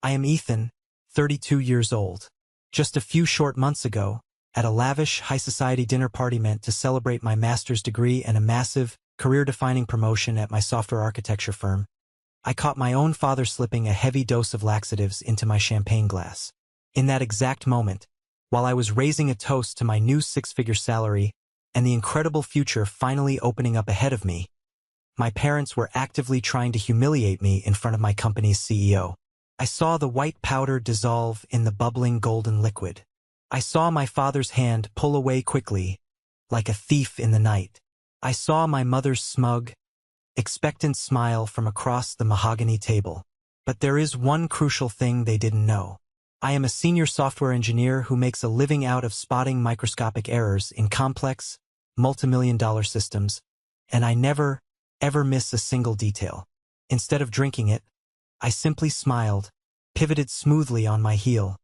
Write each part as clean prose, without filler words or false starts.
I am Ethan, 32 years old. Just a few short months ago, at a lavish high-society dinner party meant to celebrate my master's degree and a massive, career-defining promotion at my software architecture firm, I caught my own father slipping a heavy dose of laxatives into my champagne glass. In that exact moment, while I was raising a toast to my new six-figure salary and the incredible future finally opening up ahead of me, my parents were actively trying to humiliate me in front of my company's CEO. I saw the white powder dissolve in the bubbling golden liquid. I saw my father's hand pull away quickly, like a thief in the night. I saw my mother's smug, expectant smile from across the mahogany table. But there is one crucial thing they didn't know. I am a senior software engineer who makes a living out of spotting microscopic errors in complex, multi-million-dollar systems, and I never, ever miss a single detail. Instead of drinking it, I simply smiled, pivoted smoothly on my heel,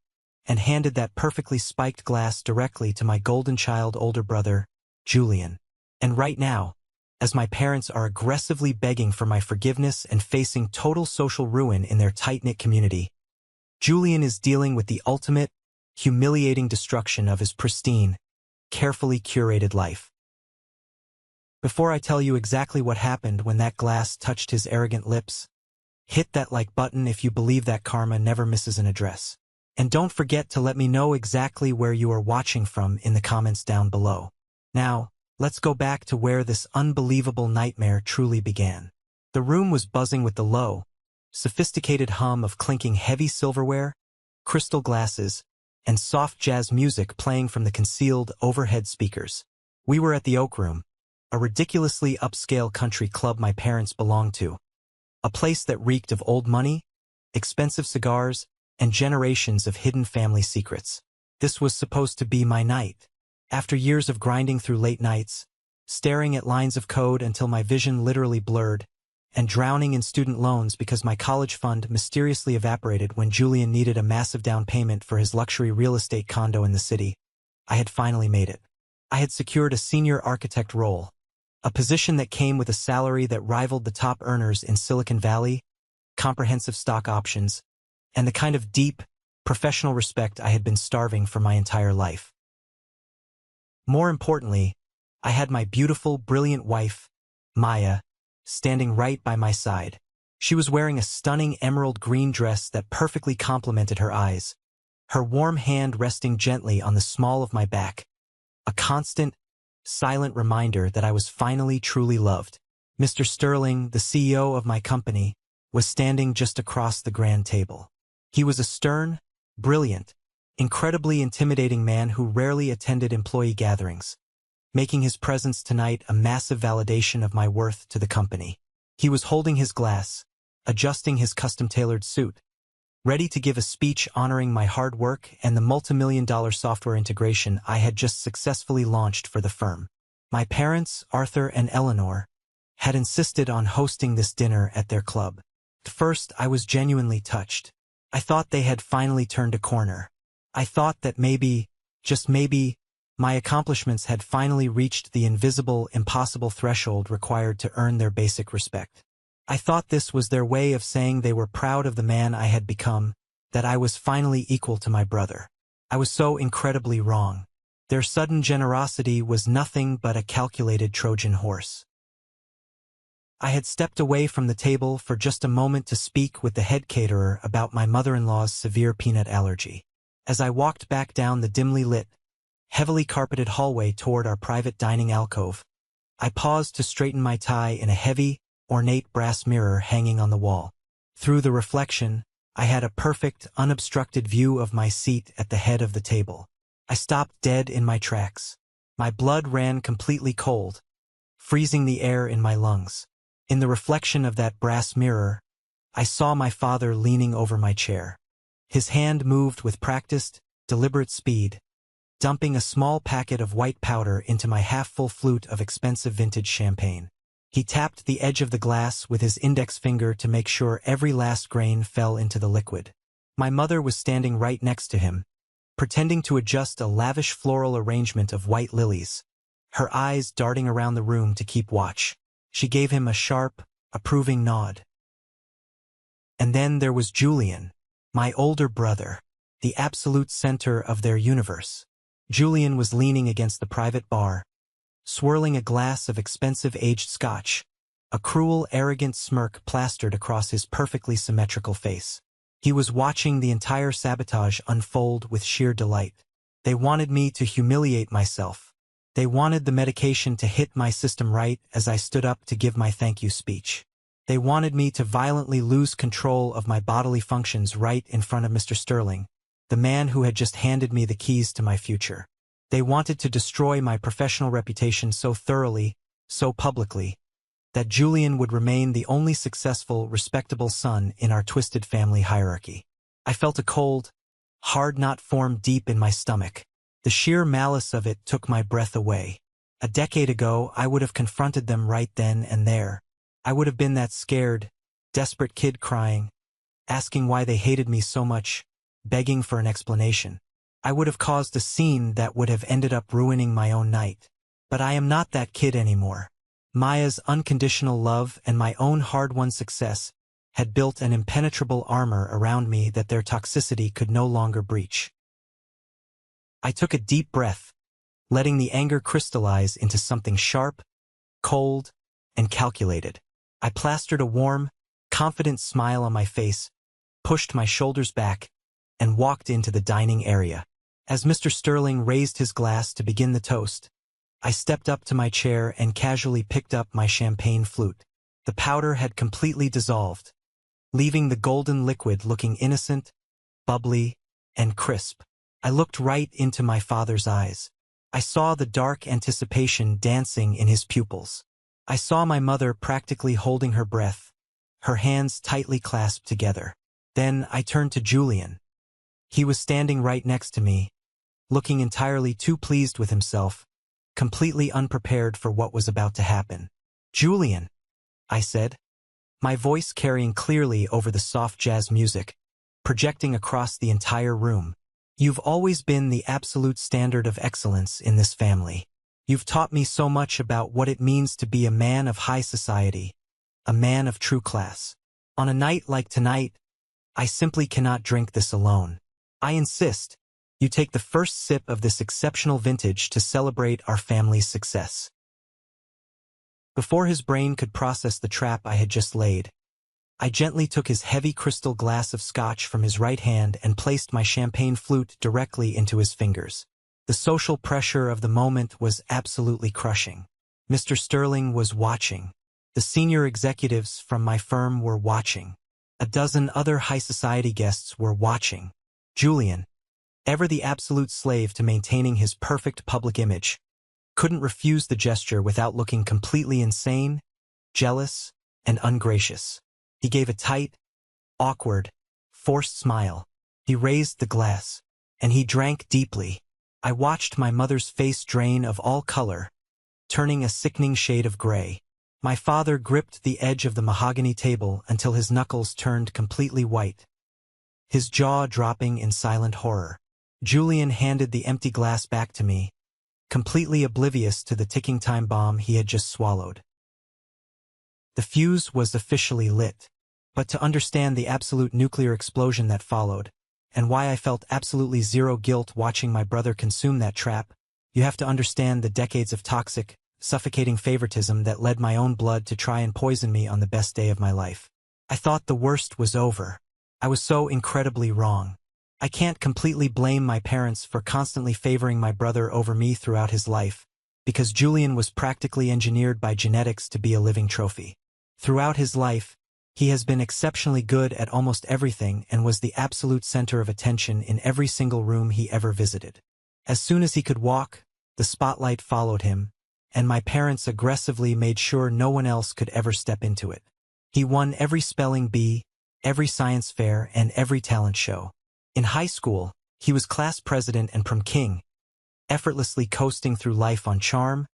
and handed that perfectly spiked glass directly to my golden child older brother, Julian. And right now, as my parents are aggressively begging for my forgiveness and facing total social ruin in their tight-knit community, Julian is dealing with the ultimate, humiliating destruction of his pristine, carefully curated life. Before I tell you exactly what happened when that glass touched his arrogant lips, hit that like button if you believe that karma never misses an address. And don't forget to let me know exactly where you are watching from in the comments down below. Now, let's go back to where this unbelievable nightmare truly began. The room was buzzing with the low, sophisticated hum of clinking heavy silverware, crystal glasses, and soft jazz music playing from the concealed overhead speakers. We were at the Oak Room, a ridiculously upscale country club my parents belonged to. A place that reeked of old money, expensive cigars, and generations of hidden family secrets. This was supposed to be my night. After years of grinding through late nights, staring at lines of code until my vision literally blurred, and drowning in student loans because my college fund mysteriously evaporated when Julian needed a massive down payment for his luxury real estate condo in the city, I had finally made it. I had secured a senior architect role, a position that came with a salary that rivaled the top earners in Silicon Valley, comprehensive stock options, and the kind of deep, professional respect I had been starving for my entire life. More importantly, I had my beautiful, brilliant wife, Maya, standing right by my side. She was wearing a stunning emerald green dress that perfectly complemented her eyes, her warm hand resting gently on the small of my back, a constant, silent reminder that I was finally truly loved. Mr. Sterling, the CEO of my company, was standing just across the grand table. He was a stern, brilliant, incredibly intimidating man who rarely attended employee gatherings, making his presence tonight a massive validation of my worth to the company. He was holding his glass, adjusting his custom-tailored suit, ready to give a speech honoring my hard work and the multi-million-dollar software integration I had just successfully launched for the firm. My parents, Arthur and Eleanor, had insisted on hosting this dinner at their club. At first, I was genuinely touched. I thought they had finally turned a corner. I thought that maybe, just maybe, my accomplishments had finally reached the invisible, impossible threshold required to earn their basic respect. I thought this was their way of saying they were proud of the man I had become, that I was finally equal to my brother. I was so incredibly wrong. Their sudden generosity was nothing but a calculated Trojan horse. I had stepped away from the table for just a moment to speak with the head caterer about my mother-in-law's severe peanut allergy. As I walked back down the dimly lit, heavily carpeted hallway toward our private dining alcove, I paused to straighten my tie in a heavy, ornate brass mirror hanging on the wall. Through the reflection, I had a perfect, unobstructed view of my seat at the head of the table. I stopped dead in my tracks. My blood ran completely cold, freezing the air in my lungs. In the reflection of that brass mirror, I saw my father leaning over my chair. His hand moved with practiced, deliberate speed, dumping a small packet of white powder into my half-full flute of expensive vintage champagne. He tapped the edge of the glass with his index finger to make sure every last grain fell into the liquid. My mother was standing right next to him, pretending to adjust a lavish floral arrangement of white lilies, her eyes darting around the room to keep watch. She gave him a sharp, approving nod. And then there was Julian, My older brother, the absolute center of their universe. Julian was leaning against the private bar, swirling a glass of expensive aged scotch, a cruel, arrogant smirk plastered across his perfectly symmetrical face. He was watching the entire sabotage unfold with sheer delight. They wanted me to humiliate myself. They wanted the medication to hit my system right as I stood up to give my thank you speech. They wanted me to violently lose control of my bodily functions right in front of Mr. Sterling, the man who had just handed me the keys to my future. They wanted to destroy my professional reputation so thoroughly, so publicly, that Julian would remain the only successful, respectable son in our twisted family hierarchy. I felt a cold, hard knot form deep in my stomach. The sheer malice of it took my breath away. A decade ago, I would have confronted them right then and there. I would have been that scared, desperate kid crying, asking why they hated me so much, begging for an explanation. I would have caused a scene that would have ended up ruining my own night. But I am not that kid anymore. Maya's unconditional love and my own hard-won success had built an impenetrable armor around me that their toxicity could no longer breach. I took a deep breath, letting the anger crystallize into something sharp, cold, and calculated. I plastered a warm, confident smile on my face, pushed my shoulders back, and walked into the dining area. As Mr. Sterling raised his glass to begin the toast, I stepped up to my chair and casually picked up my champagne flute. The powder had completely dissolved, leaving the golden liquid looking innocent, bubbly, and crisp. I looked right into my father's eyes. I saw the dark anticipation dancing in his pupils. I saw my mother practically holding her breath, her hands tightly clasped together. Then I turned to Julian. He was standing right next to me, looking entirely too pleased with himself, completely unprepared for what was about to happen. "Julian," I said, my voice carrying clearly over the soft jazz music, projecting across the entire room. "You've always been the absolute standard of excellence in this family. You've taught me so much about what it means to be a man of high society, a man of true class. On a night like tonight, I simply cannot drink this alone. I insist you take the first sip of this exceptional vintage to celebrate our family's success." Before his brain could process the trap I had just laid, I gently took his heavy crystal glass of scotch from his right hand and placed my champagne flute directly into his fingers. The social pressure of the moment was absolutely crushing. Mr. Sterling was watching. The senior executives from my firm were watching. A dozen other high society guests were watching. Julian, ever the absolute slave to maintaining his perfect public image, couldn't refuse the gesture without looking completely insane, jealous, and ungracious. He gave a tight, awkward, forced smile. He raised the glass, and he drank deeply. I watched my mother's face drain of all color, turning a sickening shade of gray. My father gripped the edge of the mahogany table until his knuckles turned completely white, his jaw dropping in silent horror. Julian handed the empty glass back to me, completely oblivious to the ticking time bomb he had just swallowed. The fuse was officially lit, but to understand the absolute nuclear explosion that followed, and why I felt absolutely zero guilt watching my brother consume that trap, you have to understand the decades of toxic, suffocating favoritism that led my own blood to try and poison me on the best day of my life. I thought the worst was over. I was so incredibly wrong. I can't completely blame my parents for constantly favoring my brother over me throughout his life, because Julian was practically engineered by genetics to be a living trophy. Throughout his life, he has been exceptionally good at almost everything and was the absolute center of attention in every single room he ever visited. As soon as he could walk, the spotlight followed him, and my parents aggressively made sure no one else could ever step into it. He won every spelling bee, every science fair, and every talent show. In high school, he was class president and prom king, effortlessly coasting through life on charm,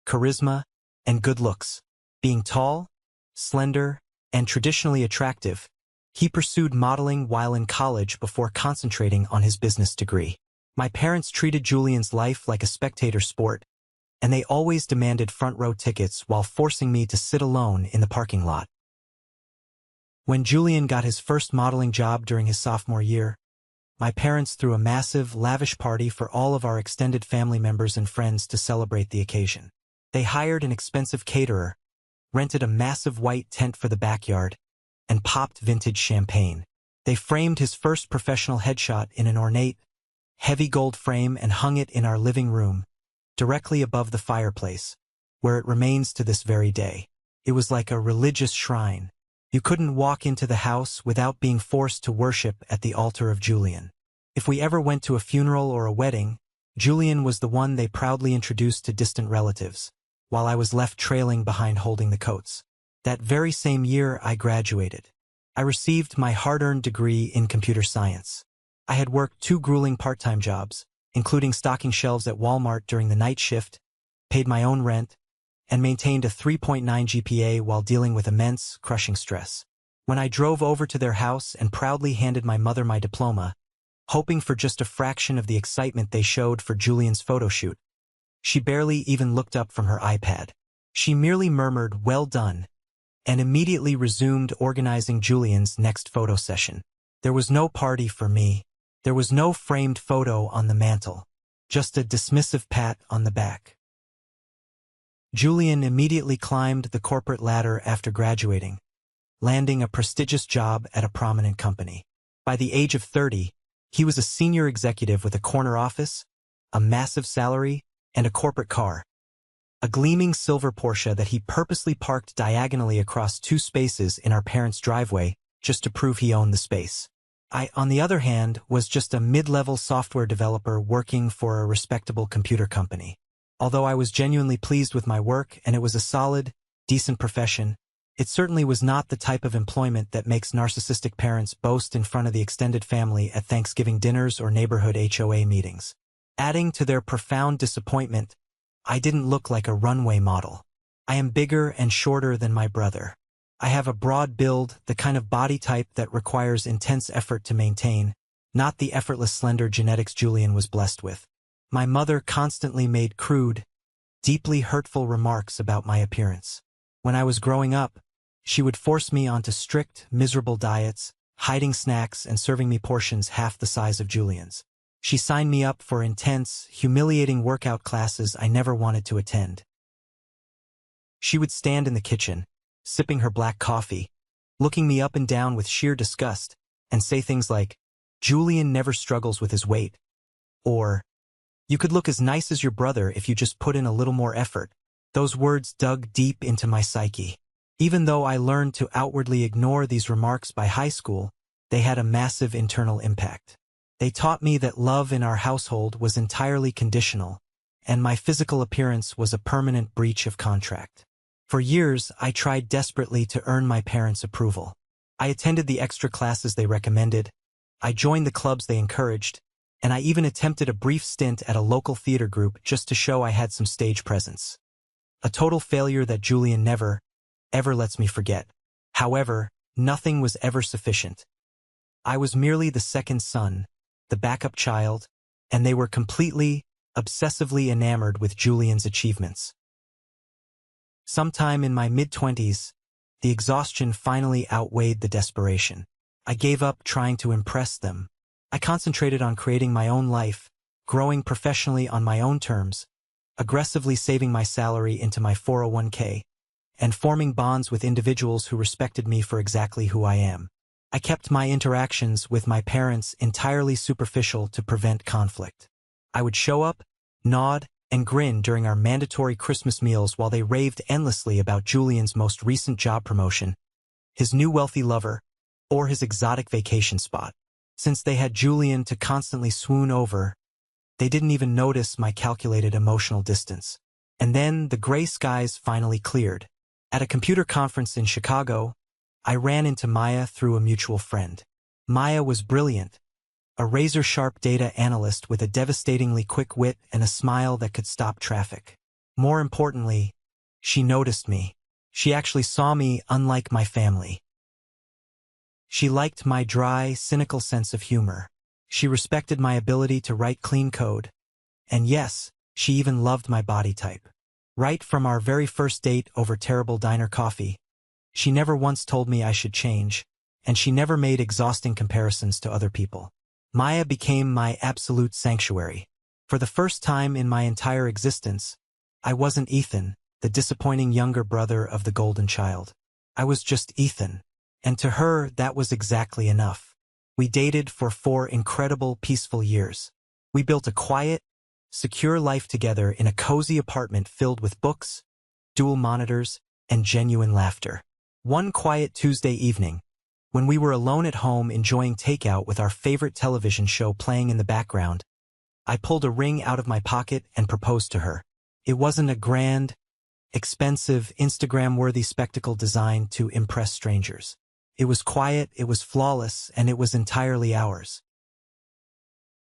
charisma, and good looks. Being tall, slender, and traditionally attractive, he pursued modeling while in college before concentrating on his business degree. My parents treated Julian's life like a spectator sport, and they always demanded front row tickets while forcing me to sit alone in the parking lot. When Julian got his first modeling job during his sophomore year, my parents threw a massive, lavish party for all of our extended family members and friends to celebrate the occasion. They hired an expensive caterer, rented a massive white tent for the backyard, and popped vintage champagne. They framed his first professional headshot in an ornate, heavy gold frame and hung it in our living room, directly above the fireplace, where it remains to this very day. It was like a religious shrine. You couldn't walk into the house without being forced to worship at the altar of Julian. If we ever went to a funeral or a wedding, Julian was the one they proudly introduced to distant relatives, while I was left trailing behind holding the coats. That very same year I graduated. I received my hard-earned degree in computer science. I had worked 2 grueling part-time jobs, including stocking shelves at Walmart during the night shift, paid my own rent, and maintained a 3.9 GPA while dealing with immense, crushing stress. When I drove over to their house and proudly handed my mother my diploma, hoping for just a fraction of the excitement they showed for Julian's photo shoot, she barely even looked up from her iPad. She merely murmured, "Well done," and immediately resumed organizing Julian's next photo session. There was no party for me. There was no framed photo on the mantle, just a dismissive pat on the back. Julian immediately climbed the corporate ladder after graduating, landing a prestigious job at a prominent company. By the age of 30, he was a senior executive with a corner office, a massive salary, and a corporate car. A gleaming silver Porsche that he purposely parked diagonally across 2 spaces in our parents' driveway just to prove he owned the space. I, on the other hand, was just a mid-level software developer working for a respectable computer company. Although I was genuinely pleased with my work and it was a solid, decent profession, it certainly was not the type of employment that makes narcissistic parents boast in front of the extended family at Thanksgiving dinners or neighborhood HOA meetings. Adding to their profound disappointment, I didn't look like a runway model. I am bigger and shorter than my brother. I have a broad build, the kind of body type that requires intense effort to maintain, not the effortless slender genetics Julian was blessed with. My mother constantly made crude, deeply hurtful remarks about my appearance. When I was growing up, she would force me onto strict, miserable diets, hiding snacks and serving me portions half the size of Julian's. She signed me up for intense, humiliating workout classes I never wanted to attend. She would stand in the kitchen, sipping her black coffee, looking me up and down with sheer disgust, and say things like, "Julian never struggles with his weight," or, "You could look as nice as your brother if you just put in a little more effort." Those words dug deep into my psyche. Even though I learned to outwardly ignore these remarks by high school, they had a massive internal impact. They taught me that love in our household was entirely conditional, and my physical appearance was a permanent breach of contract. For years, I tried desperately to earn my parents' approval. I attended the extra classes they recommended, I joined the clubs they encouraged, and I even attempted a brief stint at a local theater group just to show I had some stage presence. A total failure that Julian never, ever lets me forget. However, nothing was ever sufficient. I was merely the second son, the backup child, and they were completely, obsessively enamored with Julian's achievements. Sometime in my mid-20s, the exhaustion finally outweighed the desperation. I gave up trying to impress them. I concentrated on creating my own life, growing professionally on my own terms, aggressively saving my salary into my 401k, and forming bonds with individuals who respected me for exactly who I am. I kept my interactions with my parents entirely superficial to prevent conflict. I would show up, nod, and grin during our mandatory Christmas meals while they raved endlessly about Julian's most recent job promotion, his new wealthy lover, or his exotic vacation spot. Since they had Julian to constantly swoon over, they didn't even notice my calculated emotional distance. And then the gray skies finally cleared. At a computer conference in Chicago, I ran into Maya through a mutual friend. Maya was brilliant, a razor-sharp data analyst with a devastatingly quick wit and a smile that could stop traffic. More importantly, she noticed me. She actually saw me unlike my family. She liked my dry, cynical sense of humor. She respected my ability to write clean code. And yes, she even loved my body type. Right from our very first date over terrible diner coffee, She never once told me I should change, and she never made exhausting comparisons to other people. Maya became my absolute sanctuary. For the first time in my entire existence, I wasn't Ethan, the disappointing younger brother of the golden child. I was just Ethan. And to her, that was exactly enough. We dated for 4 incredible, peaceful years. We built a quiet, secure life together in a cozy apartment filled with books, dual monitors, and genuine laughter. One quiet Tuesday evening, when we were alone at home enjoying takeout with our favorite television show playing in the background, I pulled a ring out of my pocket and proposed to her. It wasn't a grand, expensive, Instagram-worthy spectacle designed to impress strangers. It was quiet, it was flawless, and it was entirely ours.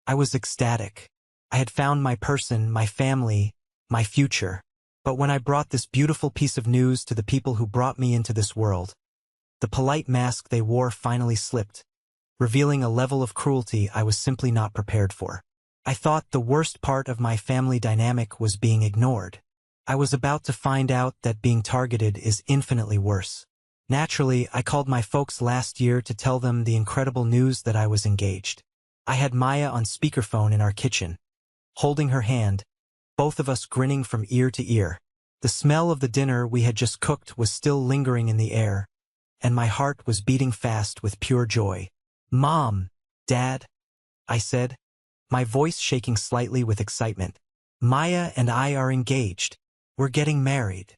I was ecstatic. I had found my person, my family, my future. But when I brought this beautiful piece of news to the people who brought me into this world, the polite mask they wore finally slipped, revealing a level of cruelty I was simply not prepared for. I thought the worst part of my family dynamic was being ignored. I was about to find out that being targeted is infinitely worse. Naturally, I called my folks last year to tell them the incredible news that I was engaged. I had Maya on speakerphone in our kitchen, holding her hand, both of us grinning from ear to ear. The smell of the dinner we had just cooked was still lingering in the air, and my heart was beating fast with pure joy. "Mom, Dad," I said, my voice shaking slightly with excitement. "Maya and I are engaged. We're getting married."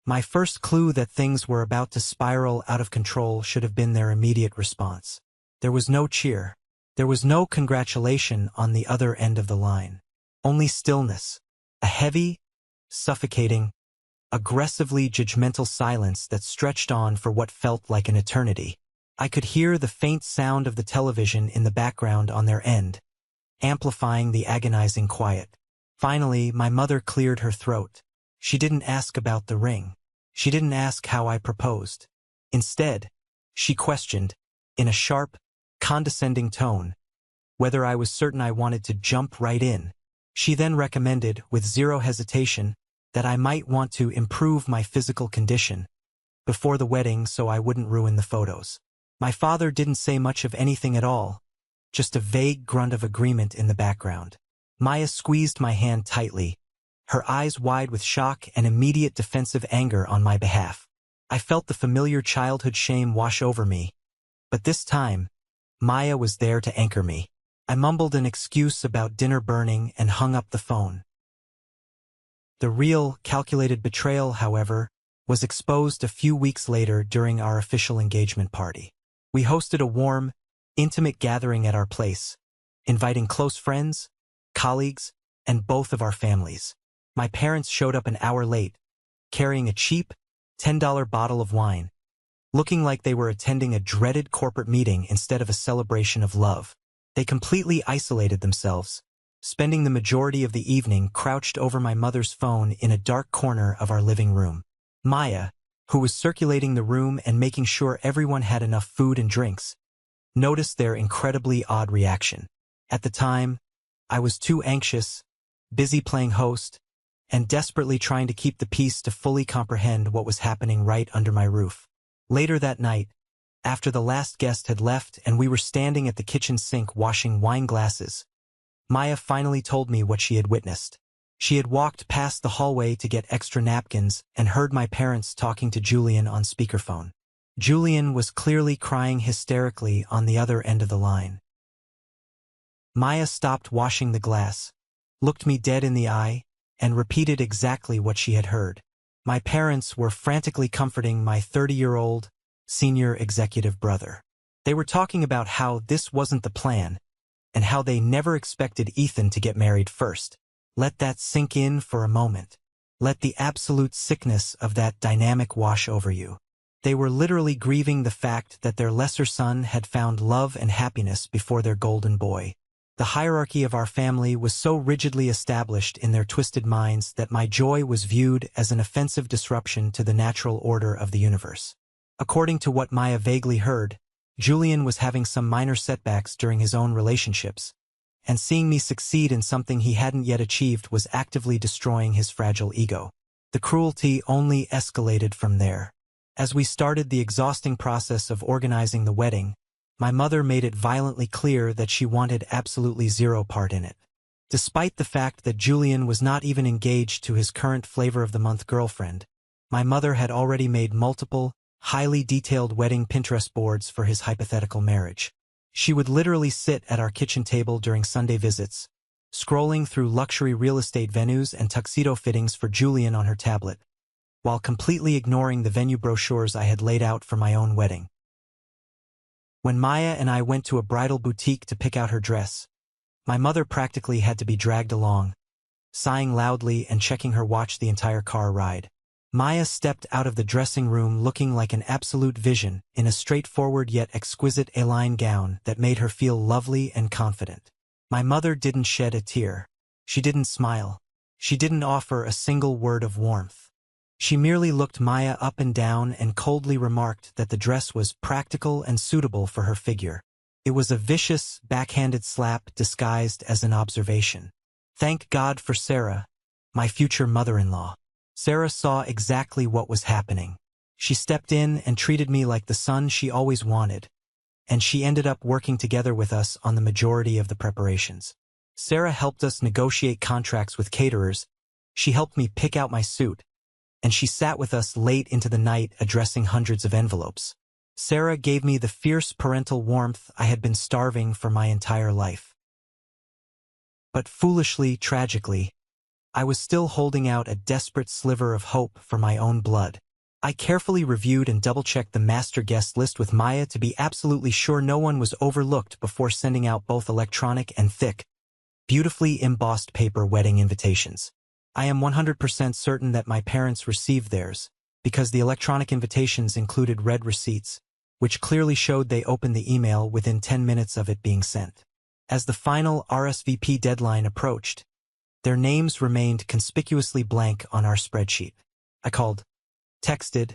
My first clue that things were about to spiral out of control should have been their immediate response. There was no cheer. There was no congratulation on the other end of the line. Only stillness. A heavy, suffocating, aggressively judgmental silence that stretched on for what felt like an eternity. I could hear the faint sound of the television in the background on their end, amplifying the agonizing quiet. Finally, my mother cleared her throat. She didn't ask about the ring. She didn't ask how I proposed. Instead, she questioned, in a sharp, condescending tone, whether I was certain I wanted to jump right in. She then recommended, with zero hesitation, that I might want to improve my physical condition before the wedding so I wouldn't ruin the photos. My father didn't say much of anything at all, just a vague grunt of agreement in the background. Maya squeezed my hand tightly, her eyes wide with shock and immediate defensive anger on my behalf. I felt the familiar childhood shame wash over me, but this time, Maya was there to anchor me. I mumbled an excuse about dinner burning and hung up the phone. The real, calculated betrayal, however, was exposed a few weeks later during our official engagement party. We hosted a warm, intimate gathering at our place, inviting close friends, colleagues, and both of our families. My parents showed up an hour late, carrying a cheap, $10 bottle of wine, looking like they were attending a dreaded corporate meeting instead of a celebration of love. They completely isolated themselves, spending the majority of the evening crouched over my mother's phone in a dark corner of our living room. Maya, who was circulating the room and making sure everyone had enough food and drinks, noticed their incredibly odd reaction. At the time, I was too anxious, busy playing host, and desperately trying to keep the peace to fully comprehend what was happening right under my roof. Later that night, after the last guest had left and we were standing at the kitchen sink washing wine glasses, Maya finally told me what she had witnessed. She had walked past the hallway to get extra napkins and heard my parents talking to Julian on speakerphone. Julian was clearly crying hysterically on the other end of the line. Maya stopped washing the glass, looked me dead in the eye, and repeated exactly what she had heard. My parents were frantically comforting my 30-year-old, senior executive brother. They were talking about how this wasn't the plan, and how they never expected Ethan to get married first. Let that sink in for a moment. Let the absolute sickness of that dynamic wash over you. They were literally grieving the fact that their lesser son had found love and happiness before their golden boy. The hierarchy of our family was so rigidly established in their twisted minds that my joy was viewed as an offensive disruption to the natural order of the universe. According to what Maya vaguely heard, Julian was having some minor setbacks during his own relationships, and seeing me succeed in something he hadn't yet achieved was actively destroying his fragile ego. The cruelty only escalated from there. As we started the exhausting process of organizing the wedding, my mother made it violently clear that she wanted absolutely zero part in it. Despite the fact that Julian was not even engaged to his current flavor-of-the-month girlfriend, my mother had already made multiple, highly detailed wedding Pinterest boards for his hypothetical marriage. She would literally sit at our kitchen table during Sunday visits, scrolling through luxury real estate venues and tuxedo fittings for Julian on her tablet, while completely ignoring the venue brochures I had laid out for my own wedding. When Maya and I went to a bridal boutique to pick out her dress, my mother practically had to be dragged along, sighing loudly and checking her watch the entire car ride. Maya stepped out of the dressing room looking like an absolute vision in a straightforward yet exquisite A-line gown that made her feel lovely and confident. My mother didn't shed a tear. She didn't smile. She didn't offer a single word of warmth. She merely looked Maya up and down and coldly remarked that the dress was practical and suitable for her figure. It was a vicious, backhanded slap disguised as an observation. Thank God for Sarah, my future mother-in-law. Sarah saw exactly what was happening. She stepped in and treated me like the son she always wanted, and she ended up working together with us on the majority of the preparations. Sarah helped us negotiate contracts with caterers, she helped me pick out my suit, and she sat with us late into the night addressing hundreds of envelopes. Sarah gave me the fierce parental warmth I had been starving for my entire life. But foolishly, tragically, I was still holding out a desperate sliver of hope for my own blood. I carefully reviewed and double-checked the master guest list with Maya to be absolutely sure no one was overlooked before sending out both electronic and thick, beautifully embossed paper wedding invitations. I am 100% certain that my parents received theirs, because the electronic invitations included red receipts, which clearly showed they opened the email within 10 minutes of it being sent. As the final RSVP deadline approached, their names remained conspicuously blank on our spreadsheet. I called, texted,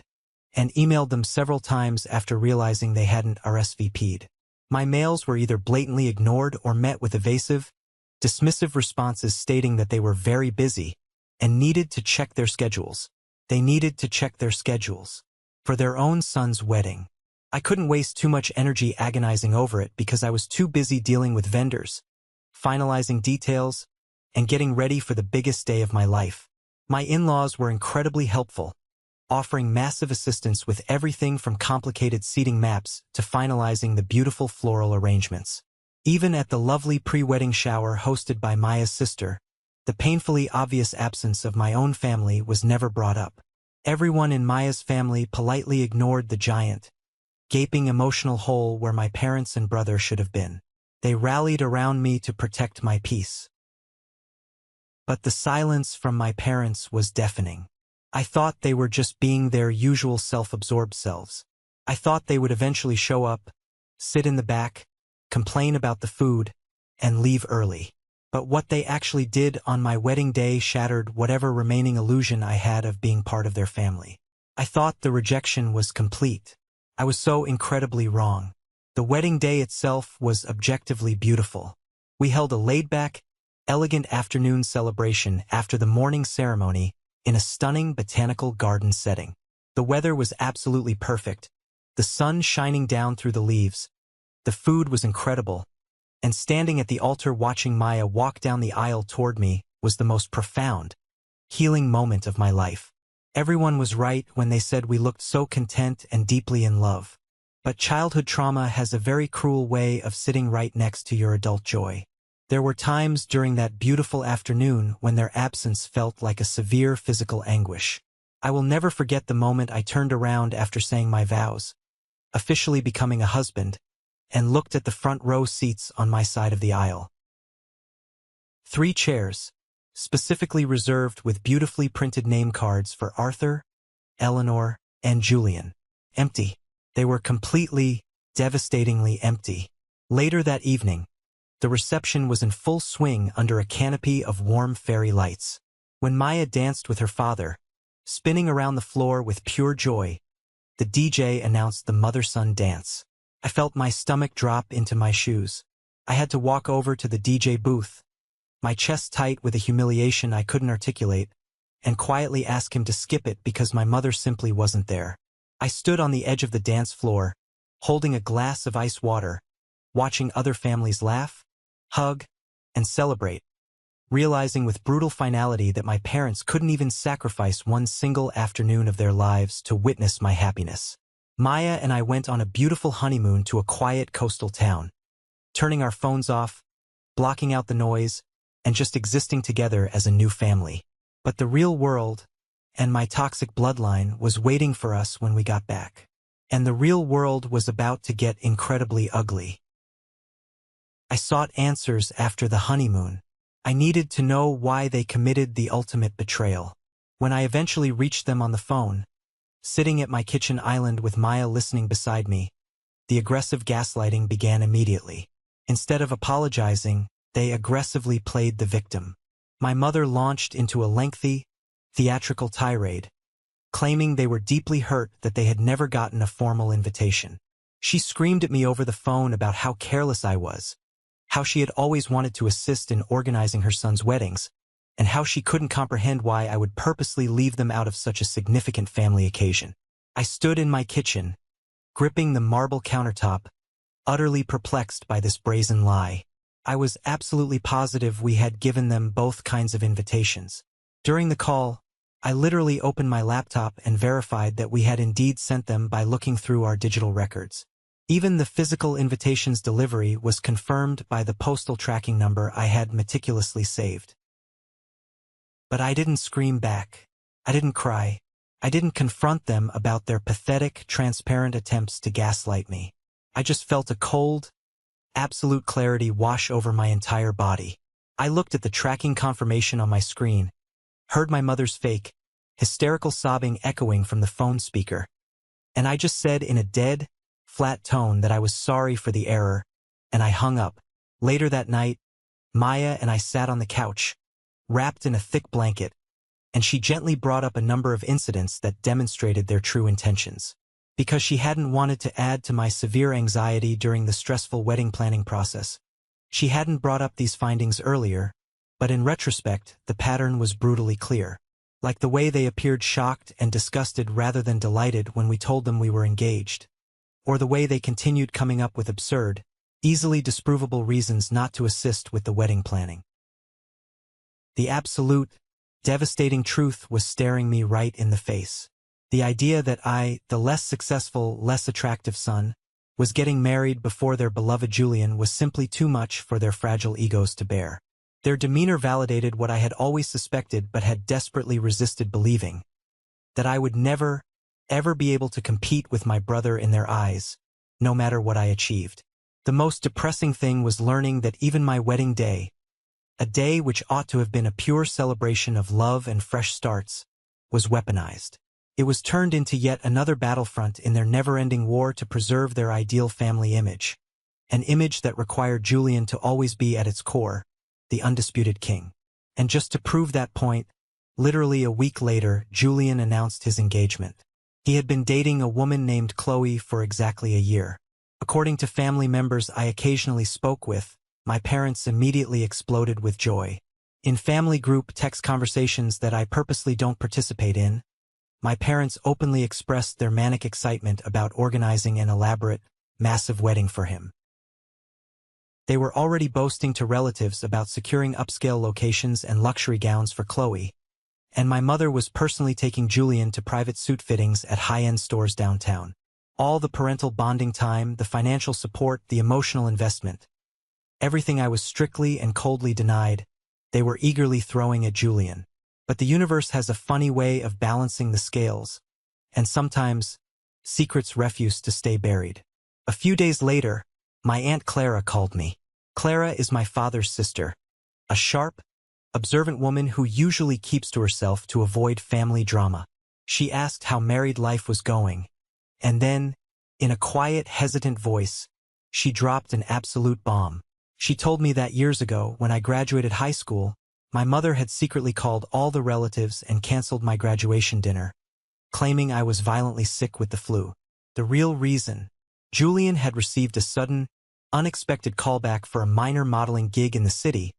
and emailed them several times after realizing they hadn't RSVP'd. My mails were either blatantly ignored or met with evasive, dismissive responses stating that they were very busy and needed to check their schedules. They needed to check their schedules for their own son's wedding. I couldn't waste too much energy agonizing over it because I was too busy dealing with vendors, finalizing details, and getting ready for the biggest day of my life. My in-laws were incredibly helpful, offering massive assistance with everything from complicated seating maps to finalizing the beautiful floral arrangements. Even at the lovely pre-wedding shower hosted by Maya's sister, the painfully obvious absence of my own family was never brought up. Everyone in Maya's family politely ignored the giant, gaping emotional hole where my parents and brother should have been. They rallied around me to protect my peace. But the silence from my parents was deafening. I thought they were just being their usual self-absorbed selves. I thought they would eventually show up, sit in the back, complain about the food, and leave early. But what they actually did on my wedding day shattered whatever remaining illusion I had of being part of their family. I thought the rejection was complete. I was so incredibly wrong. The wedding day itself was objectively beautiful. We held a laid-back, elegant afternoon celebration after the morning ceremony in a stunning botanical garden setting. The weather was absolutely perfect, the sun shining down through the leaves. The food was incredible, and standing at the altar watching Maya walk down the aisle toward me was the most profound, healing moment of my life. Everyone was right when they said we looked so content and deeply in love. But childhood trauma has a very cruel way of sitting right next to your adult joy. There were times during that beautiful afternoon when their absence felt like a severe physical anguish. I will never forget the moment I turned around after saying my vows, officially becoming a husband, and looked at the front row seats on my side of the aisle. 3 chairs, specifically reserved with beautifully printed name cards for Arthur, Eleanor, and Julian. Empty. They were completely, devastatingly empty. Later that evening, the reception was in full swing under a canopy of warm fairy lights. When Maya danced with her father, spinning around the floor with pure joy, the DJ announced the mother-son dance. I felt my stomach drop into my shoes. I had to walk over to the DJ booth, my chest tight with a humiliation I couldn't articulate, and quietly ask him to skip it because my mother simply wasn't there. I stood on the edge of the dance floor, holding a glass of ice water, watching other families laugh, hug, and celebrate, realizing with brutal finality that my parents couldn't even sacrifice one single afternoon of their lives to witness my happiness. Maya and I went on a beautiful honeymoon to a quiet coastal town, turning our phones off, blocking out the noise, and just existing together as a new family. But the real world, and my toxic bloodline, was waiting for us when we got back. And the real world was about to get incredibly ugly. I sought answers after the honeymoon. I needed to know why they committed the ultimate betrayal. When I eventually reached them on the phone, sitting at my kitchen island with Maya listening beside me, the aggressive gaslighting began immediately. Instead of apologizing, they aggressively played the victim. My mother launched into a lengthy, theatrical tirade, claiming they were deeply hurt that they had never gotten a formal invitation. She screamed at me over the phone about how careless I was, how she had always wanted to assist in organizing her son's weddings, and how she couldn't comprehend why I would purposely leave them out of such a significant family occasion. I stood in my kitchen, gripping the marble countertop, utterly perplexed by this brazen lie. I was absolutely positive we had given them both kinds of invitations. During the call, I literally opened my laptop and verified that we had indeed sent them by looking through our digital records. Even the physical invitation's delivery was confirmed by the postal tracking number I had meticulously saved. But I didn't scream back. I didn't cry. I didn't confront them about their pathetic, transparent attempts to gaslight me. I just felt a cold, absolute clarity wash over my entire body. I looked at the tracking confirmation on my screen, heard my mother's fake, hysterical sobbing echoing from the phone speaker, and I just said in a dead, flat tone that I was sorry for the error, and I hung up. Later that night, Maya and I sat on the couch, wrapped in a thick blanket, and she gently brought up a number of incidents that demonstrated their true intentions. Because she hadn't wanted to add to my severe anxiety during the stressful wedding planning process, she hadn't brought up these findings earlier, but in retrospect, the pattern was brutally clear. Like the way they appeared shocked and disgusted rather than delighted when we told them we were engaged, or the way they continued coming up with absurd, easily disprovable reasons not to assist with the wedding planning. The absolute, devastating truth was staring me right in the face. The idea that I, the less successful, less attractive son, was getting married before their beloved Julian was simply too much for their fragile egos to bear. Their demeanor validated what I had always suspected but had desperately resisted believing, that I would never, ever be able to compete with my brother in their eyes, no matter what I achieved. The most depressing thing was learning that even my wedding day, a day which ought to have been a pure celebration of love and fresh starts, was weaponized. It was turned into yet another battlefront in their never-ending war to preserve their ideal family image, an image that required Julian to always be at its core, the undisputed king. And just to prove that point, literally a week later, Julian announced his engagement. He had been dating a woman named Qley for exactly a year. According to family members I occasionally spoke with, my parents immediately exploded with joy. In family group text conversations that I purposely don't participate in, my parents openly expressed their manic excitement about organizing an elaborate, massive wedding for him. They were already boasting to relatives about securing upscale locations and luxury gowns for Qley, and my mother was personally taking Julian to private suit fittings at high-end stores downtown. All the parental bonding time, the financial support, the emotional investment, everything I was strictly and coldly denied, they were eagerly throwing at Julian. But the universe has a funny way of balancing the scales, and sometimes, secrets refuse to stay buried. A few days later, my Aunt Clara called me. Clara is my father's sister, a sharp, observant woman who usually keeps to herself to avoid family drama. She asked how married life was going, and then, in a quiet, hesitant voice, she dropped an absolute bomb. She told me that years ago, when I graduated high school, my mother had secretly called all the relatives and canceled my graduation dinner, claiming I was violently sick with the flu. The real reason: Julian had received a sudden, unexpected callback for a minor modeling gig in the city,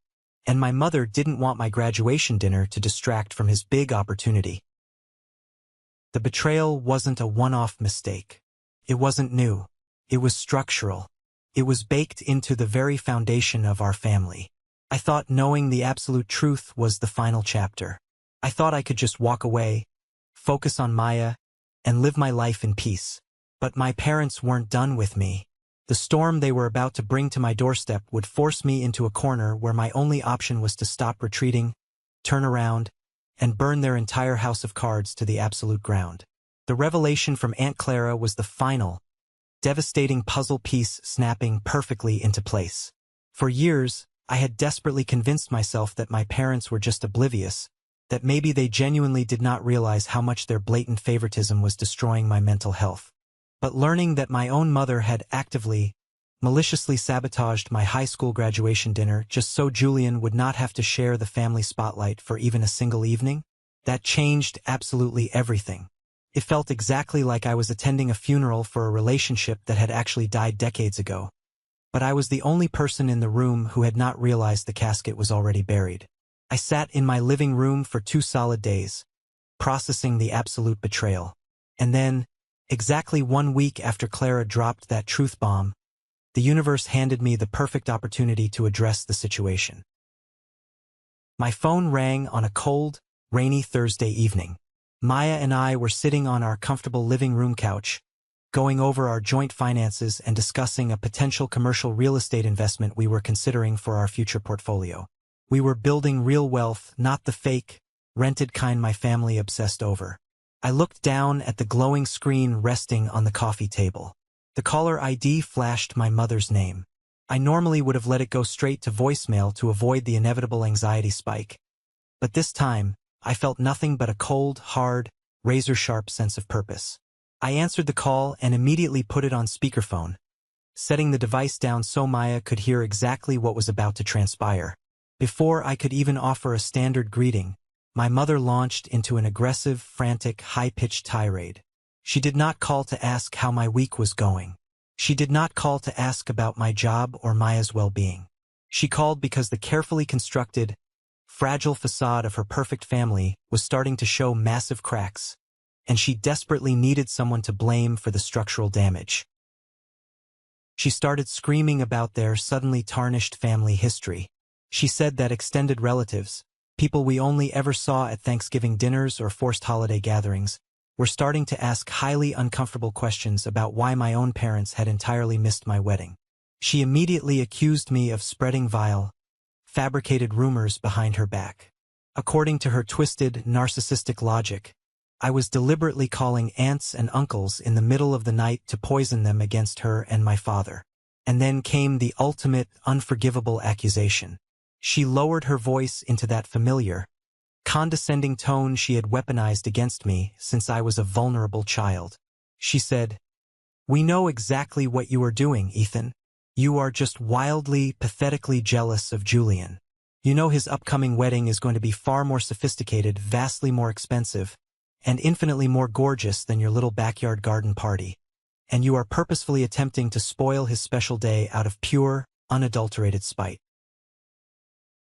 and my mother didn't want my graduation dinner to distract from his big opportunity. The betrayal wasn't a one-off mistake. It wasn't new. It was structural. It was baked into the very foundation of our family. I thought knowing the absolute truth was the final chapter. I thought I could just walk away, focus on Maya, and live my life in peace. But my parents weren't done with me. The storm they were about to bring to my doorstep would force me into a corner where my only option was to stop retreating, turn around, and burn their entire house of cards to the absolute ground. The revelation from Aunt Clara was the final, devastating puzzle piece snapping perfectly into place. For years, I had desperately convinced myself that my parents were just oblivious, that maybe they genuinely did not realize how much their blatant favoritism was destroying my mental health. But learning that my own mother had actively, maliciously sabotaged my high school graduation dinner just so Julian would not have to share the family spotlight for even a single evening, that changed absolutely everything. It felt exactly like I was attending a funeral for a relationship that had actually died decades ago. But I was the only person in the room who had not realized the casket was already buried. I sat in my living room for 2 solid days, processing the absolute betrayal. And then, exactly 1 week after Clara dropped that truth bomb, the universe handed me the perfect opportunity to address the situation. My phone rang on a cold, rainy Thursday evening. Maya and I were sitting on our comfortable living room couch, going over our joint finances and discussing a potential commercial real estate investment we were considering for our future portfolio. We were building real wealth, not the fake, rented kind my family obsessed over. I looked down at the glowing screen resting on the coffee table. The caller ID flashed my mother's name. I normally would have let it go straight to voicemail to avoid the inevitable anxiety spike. But this time, I felt nothing but a cold, hard, razor-sharp sense of purpose. I answered the call and immediately put it on speakerphone, setting the device down so Maya could hear exactly what was about to transpire. Before I could even offer a standard greeting, my mother launched into an aggressive, frantic, high-pitched tirade. She did not call to ask how my week was going. She did not call to ask about my job or Maya's well-being. She called because the carefully constructed, fragile facade of her perfect family was starting to show massive cracks, and she desperately needed someone to blame for the structural damage. She started screaming about their suddenly tarnished family history. She said that extended relatives, people we only ever saw at Thanksgiving dinners or forced holiday gatherings, were starting to ask highly uncomfortable questions about why my own parents had entirely missed my wedding. She immediately accused me of spreading vile, fabricated rumors behind her back. According to her twisted, narcissistic logic, I was deliberately calling aunts and uncles in the middle of the night to poison them against her and my father. And then came the ultimate, unforgivable accusation. She lowered her voice into that familiar, condescending tone she had weaponized against me since I was a vulnerable child. She said, "We know exactly what you are doing, Ethan. You are just wildly, pathetically jealous of Julian. You know his upcoming wedding is going to be far more sophisticated, vastly more expensive, and infinitely more gorgeous than your little backyard garden party. And you are purposefully attempting to spoil his special day out of pure, unadulterated spite."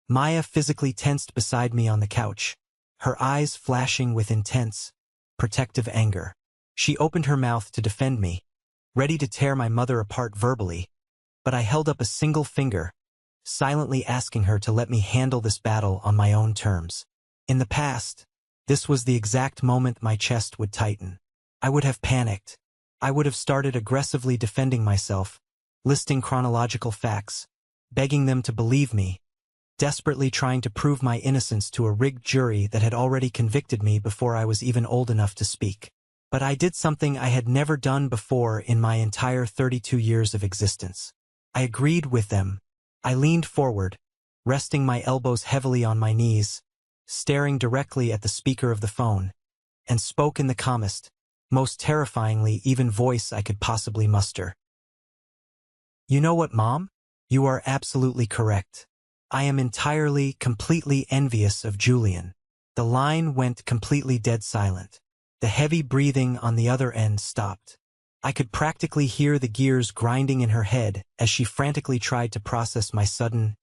Maya physically tensed beside me on the couch, her eyes flashing with intense, protective anger. She opened her mouth to defend me, ready to tear my mother apart verbally, but I held up a single finger, silently asking her to let me handle this battle on my own terms. In the past, this was the exact moment my chest would tighten. I would have panicked. I would have started aggressively defending myself, listing chronological facts, begging them to believe me, desperately trying to prove my innocence to a rigged jury that had already convicted me before I was even old enough to speak. But I did something I had never done before in my entire 32 years of existence. I agreed with them. I leaned forward, resting my elbows heavily on my knees, staring directly at the speaker of the phone, and spoke in the calmest, most terrifyingly even voice I could possibly muster. "You know what, Mom? You are absolutely correct. I am entirely, completely envious of Julian." The line went completely dead silent. The heavy breathing on the other end stopped. I could practically hear the gears grinding in her head as she frantically tried to process my sudden,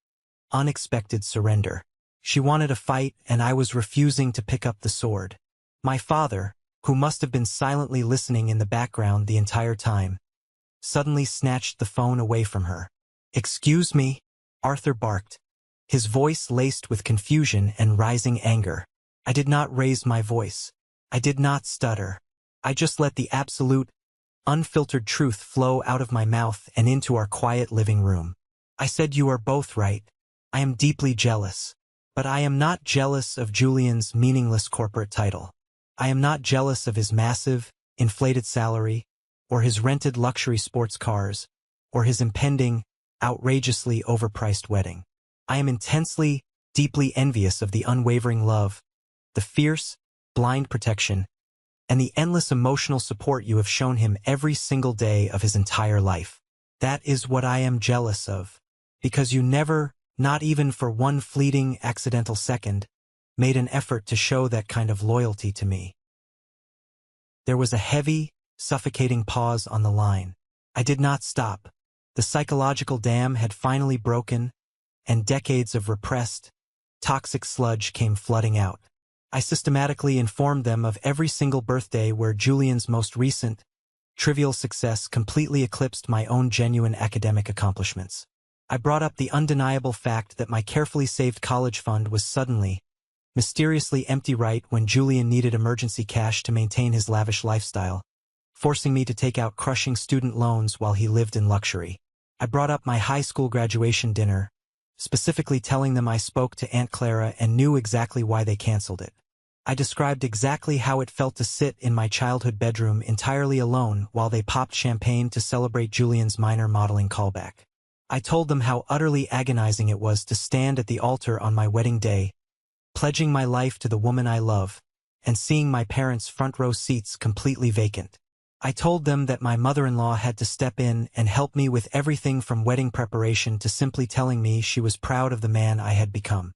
unexpected surrender. She wanted a fight, and I was refusing to pick up the sword. My father, who must have been silently listening in the background the entire time, suddenly snatched the phone away from her. "Excuse me," Arthur barked, his voice laced with confusion and rising anger. I did not raise my voice. I did not stutter. I just let the absolute, unfiltered truth flow out of my mouth and into our quiet living room. I said, "You are both right. I am deeply jealous. But I am not jealous of Julian's meaningless corporate title. I am not jealous of his massive, inflated salary, or his rented luxury sports cars, or his impending, outrageously overpriced wedding. I am intensely, deeply envious of the unwavering love, the fierce, blind protection, and the endless emotional support you have shown him every single day of his entire life. That is what I am jealous of, because you never, not even for one fleeting, accidental second, made an effort to show that kind of loyalty to me." There was a heavy, suffocating pause on the line. I did not stop. The psychological dam had finally broken, and decades of repressed, toxic sludge came flooding out. I systematically informed them of every single birthday where Julian's most recent, trivial success completely eclipsed my own genuine academic accomplishments. I brought up the undeniable fact that my carefully saved college fund was suddenly, mysteriously empty right when Julian needed emergency cash to maintain his lavish lifestyle, forcing me to take out crushing student loans while he lived in luxury. I brought up my high school graduation dinner, specifically telling them I spoke to Aunt Clara and knew exactly why they canceled it. I described exactly how it felt to sit in my childhood bedroom entirely alone while they popped champagne to celebrate Julian's minor modeling callback. I told them how utterly agonizing it was to stand at the altar on my wedding day, pledging my life to the woman I love, and seeing my parents' front row seats completely vacant. I told them that my mother-in-law had to step in and help me with everything from wedding preparation to simply telling me she was proud of the man I had become.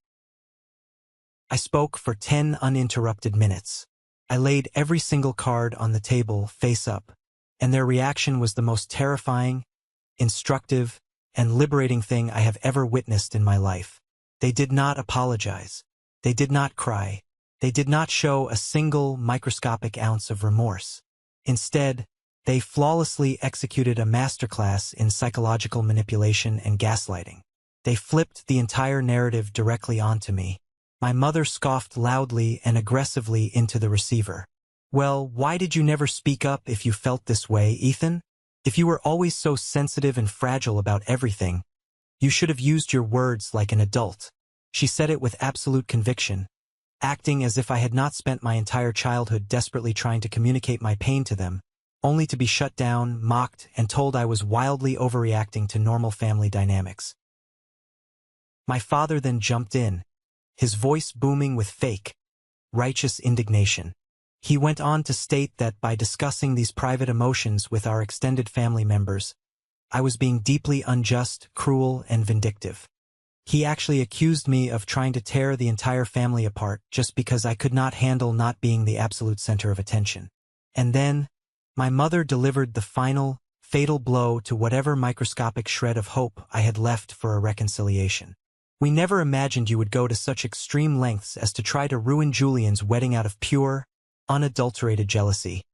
I spoke for 10 uninterrupted minutes. I laid every single card on the table face up, and their reaction was the most terrifying, instructive, and liberating thing I have ever witnessed in my life. They did not apologize. They did not cry. They did not show a single microscopic ounce of remorse. Instead, they flawlessly executed a masterclass in psychological manipulation and gaslighting. They flipped the entire narrative directly onto me. My mother scoffed loudly and aggressively into the receiver. "Well, why did you never speak up if you felt this way, Ethan? If you were always so sensitive and fragile about everything, you should have used your words like an adult." She said it with absolute conviction, acting as if I had not spent my entire childhood desperately trying to communicate my pain to them, only to be shut down, mocked, and told I was wildly overreacting to normal family dynamics. My father then jumped in, his voice booming with fake, righteous indignation. He went on to state that by discussing these private emotions with our extended family members, I was being deeply unjust, cruel, and vindictive. He actually accused me of trying to tear the entire family apart just because I could not handle not being the absolute center of attention. And then, my mother delivered the final, fatal blow to whatever microscopic shred of hope I had left for a reconciliation. "We never imagined you would go to such extreme lengths as to try to ruin Julian's wedding out of pure, unadulterated jealousy,"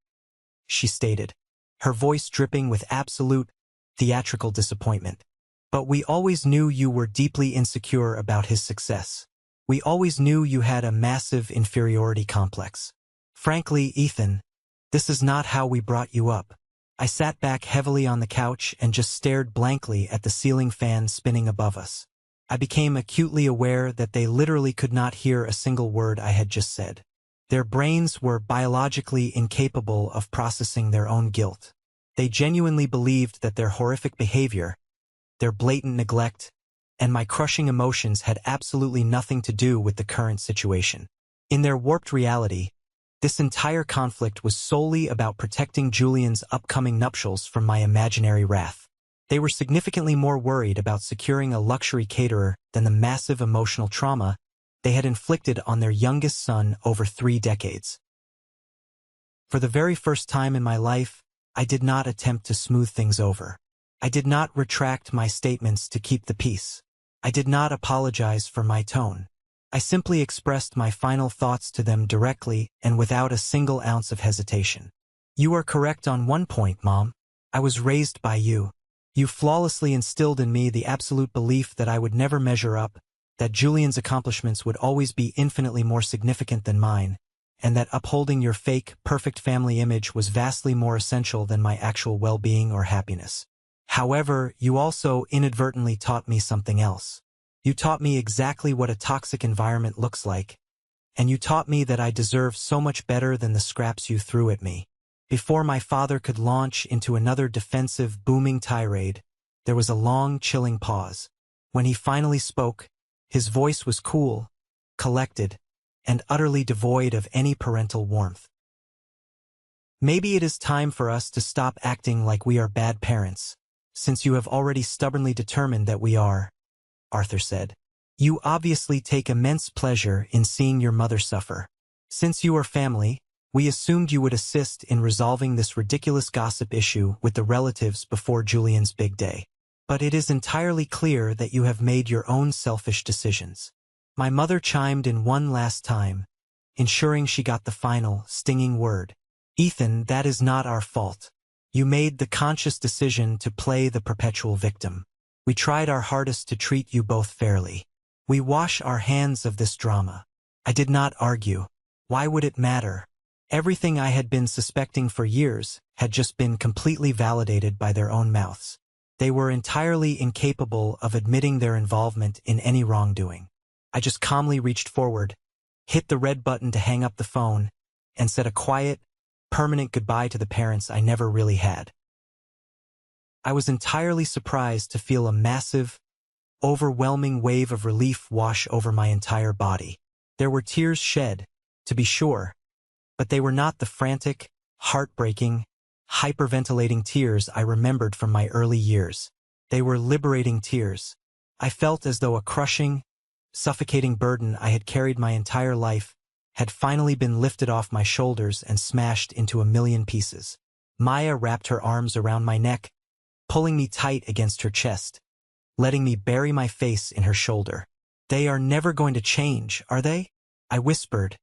she stated, her voice dripping with absolute, theatrical disappointment. "But we always knew you were deeply insecure about his success. We always knew you had a massive inferiority complex. Frankly, Ethan, this is not how we brought you up." I sat back heavily on the couch and just stared blankly at the ceiling fan spinning above us. I became acutely aware that they literally could not hear a single word I had just said. Their brains were biologically incapable of processing their own guilt. They genuinely believed that their horrific behavior, their blatant neglect, and my crushing emotions had absolutely nothing to do with the current situation. In their warped reality, this entire conflict was solely about protecting Julian's upcoming nuptials from my imaginary wrath. They were significantly more worried about securing a luxury caterer than the massive emotional trauma they had inflicted on their youngest son over 3 decades. For the very first time in my life, I did not attempt to smooth things over. I did not retract my statements to keep the peace. I did not apologize for my tone. I simply expressed my final thoughts to them directly and without a single ounce of hesitation. You are correct on one point, Mom. I was raised by you. You flawlessly instilled in me the absolute belief that I would never measure up, that Julian's accomplishments would always be infinitely more significant than mine, and that upholding your fake, perfect family image was vastly more essential than my actual well-being or happiness. However, you also inadvertently taught me something else. You taught me exactly what a toxic environment looks like, and you taught me that I deserve so much better than the scraps you threw at me. Before my father could launch into another defensive, booming tirade, there was a long, chilling pause. When he finally spoke, his voice was cool, collected, and utterly devoid of any parental warmth. Maybe it is time for us to stop acting like we are bad parents, since you have already stubbornly determined that we are, Arthur said. You obviously take immense pleasure in seeing your mother suffer. Since you are family, we assumed you would assist in resolving this ridiculous gossip issue with the relatives before Julian's big day. But it is entirely clear that you have made your own selfish decisions. My mother chimed in one last time, ensuring she got the final, stinging word. Ethan, that is not our fault. You made the conscious decision to play the perpetual victim. We tried our hardest to treat you both fairly. We wash our hands of this drama. I did not argue. Why would it matter? Everything I had been suspecting for years had just been completely validated by their own mouths. They were entirely incapable of admitting their involvement in any wrongdoing. I just calmly reached forward, hit the red button to hang up the phone, and said a quiet, permanent goodbye to the parents I never really had. I was entirely surprised to feel a massive, overwhelming wave of relief wash over my entire body. There were tears shed, to be sure, but they were not the frantic, heartbreaking, hyperventilating tears I remembered from my early years. They were liberating tears. I felt as though a crushing, suffocating burden I had carried my entire life had finally been lifted off my shoulders and smashed into a million pieces. Maya wrapped her arms around my neck, pulling me tight against her chest, letting me bury my face in her shoulder. They are never going to change, are they? I whispered,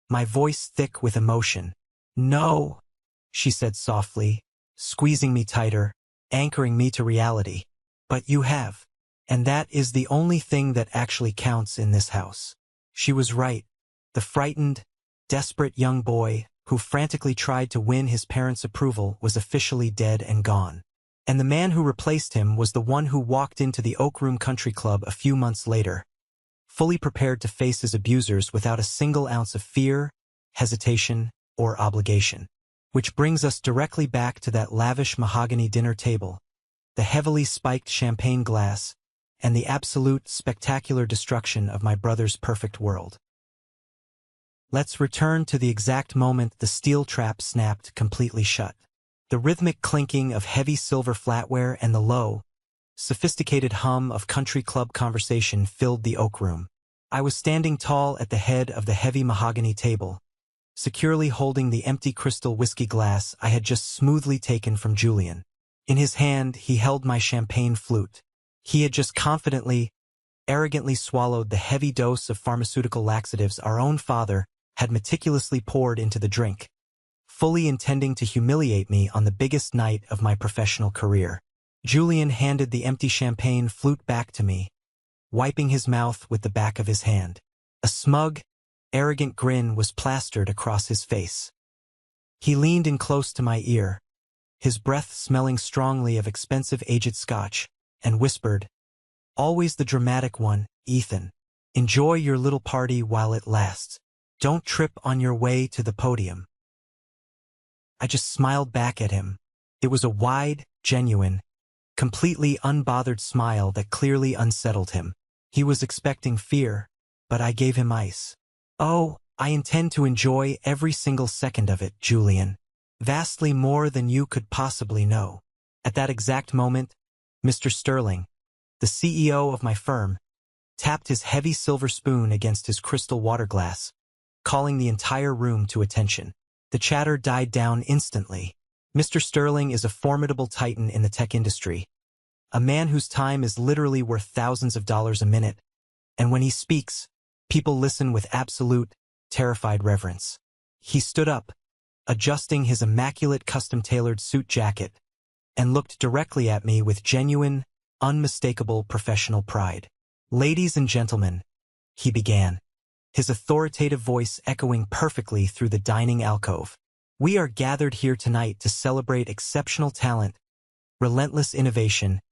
my voice thick with emotion. No, she said softly, squeezing me tighter, anchoring me to reality. But you have. And that is the only thing that actually counts in this house. She was right. The frightened, desperate young boy who frantically tried to win his parents' approval was officially dead and gone. And the man who replaced him was the one who walked into the Oak Room Country Club a few months later, fully prepared to face his abusers without a single ounce of fear, hesitation, or obligation. Which brings us directly back to that lavish mahogany dinner table, the heavily spiked champagne glass, and the absolute spectacular destruction of my brother's perfect world. Let's return to the exact moment the steel trap snapped completely shut. The rhythmic clinking of heavy silver flatware and the low, sophisticated hum of country club conversation filled the Oak Room. I was standing tall at the head of the heavy mahogany table, securely holding the empty crystal whiskey glass I had just smoothly taken from Julian. In his hand, he held my champagne flute. He had just confidently, arrogantly swallowed the heavy dose of pharmaceutical laxatives our own father had meticulously poured into the drink, fully intending to humiliate me on the biggest night of my professional career. Julian handed the empty champagne flute back to me, wiping his mouth with the back of his hand. A smug, arrogant grin was plastered across his face. He leaned in close to my ear, his breath smelling strongly of expensive aged scotch, and whispered, "Always the dramatic one, Ethan. Enjoy your little party while it lasts. Don't trip on your way to the podium." I just smiled back at him. It was a wide, genuine, completely unbothered smile that clearly unsettled him. He was expecting fear, but I gave him ice. "Oh, I intend to enjoy every single second of it, Julian. Vastly more than you could possibly know." At that exact moment, Mr. Sterling, the CEO of my firm, tapped his heavy silver spoon against his crystal water glass, calling the entire room to attention. The chatter died down instantly. Mr. Sterling is a formidable titan in the tech industry, a man whose time is literally worth thousands of dollars a minute, and when he speaks, People listen with absolute, terrified reverence. He stood up, adjusting his immaculate custom-tailored suit jacket, and looked directly at me with genuine, unmistakable professional pride. "Ladies and gentlemen," he began, his authoritative voice echoing perfectly through the dining alcove. "We are gathered here tonight to celebrate exceptional talent, relentless innovation,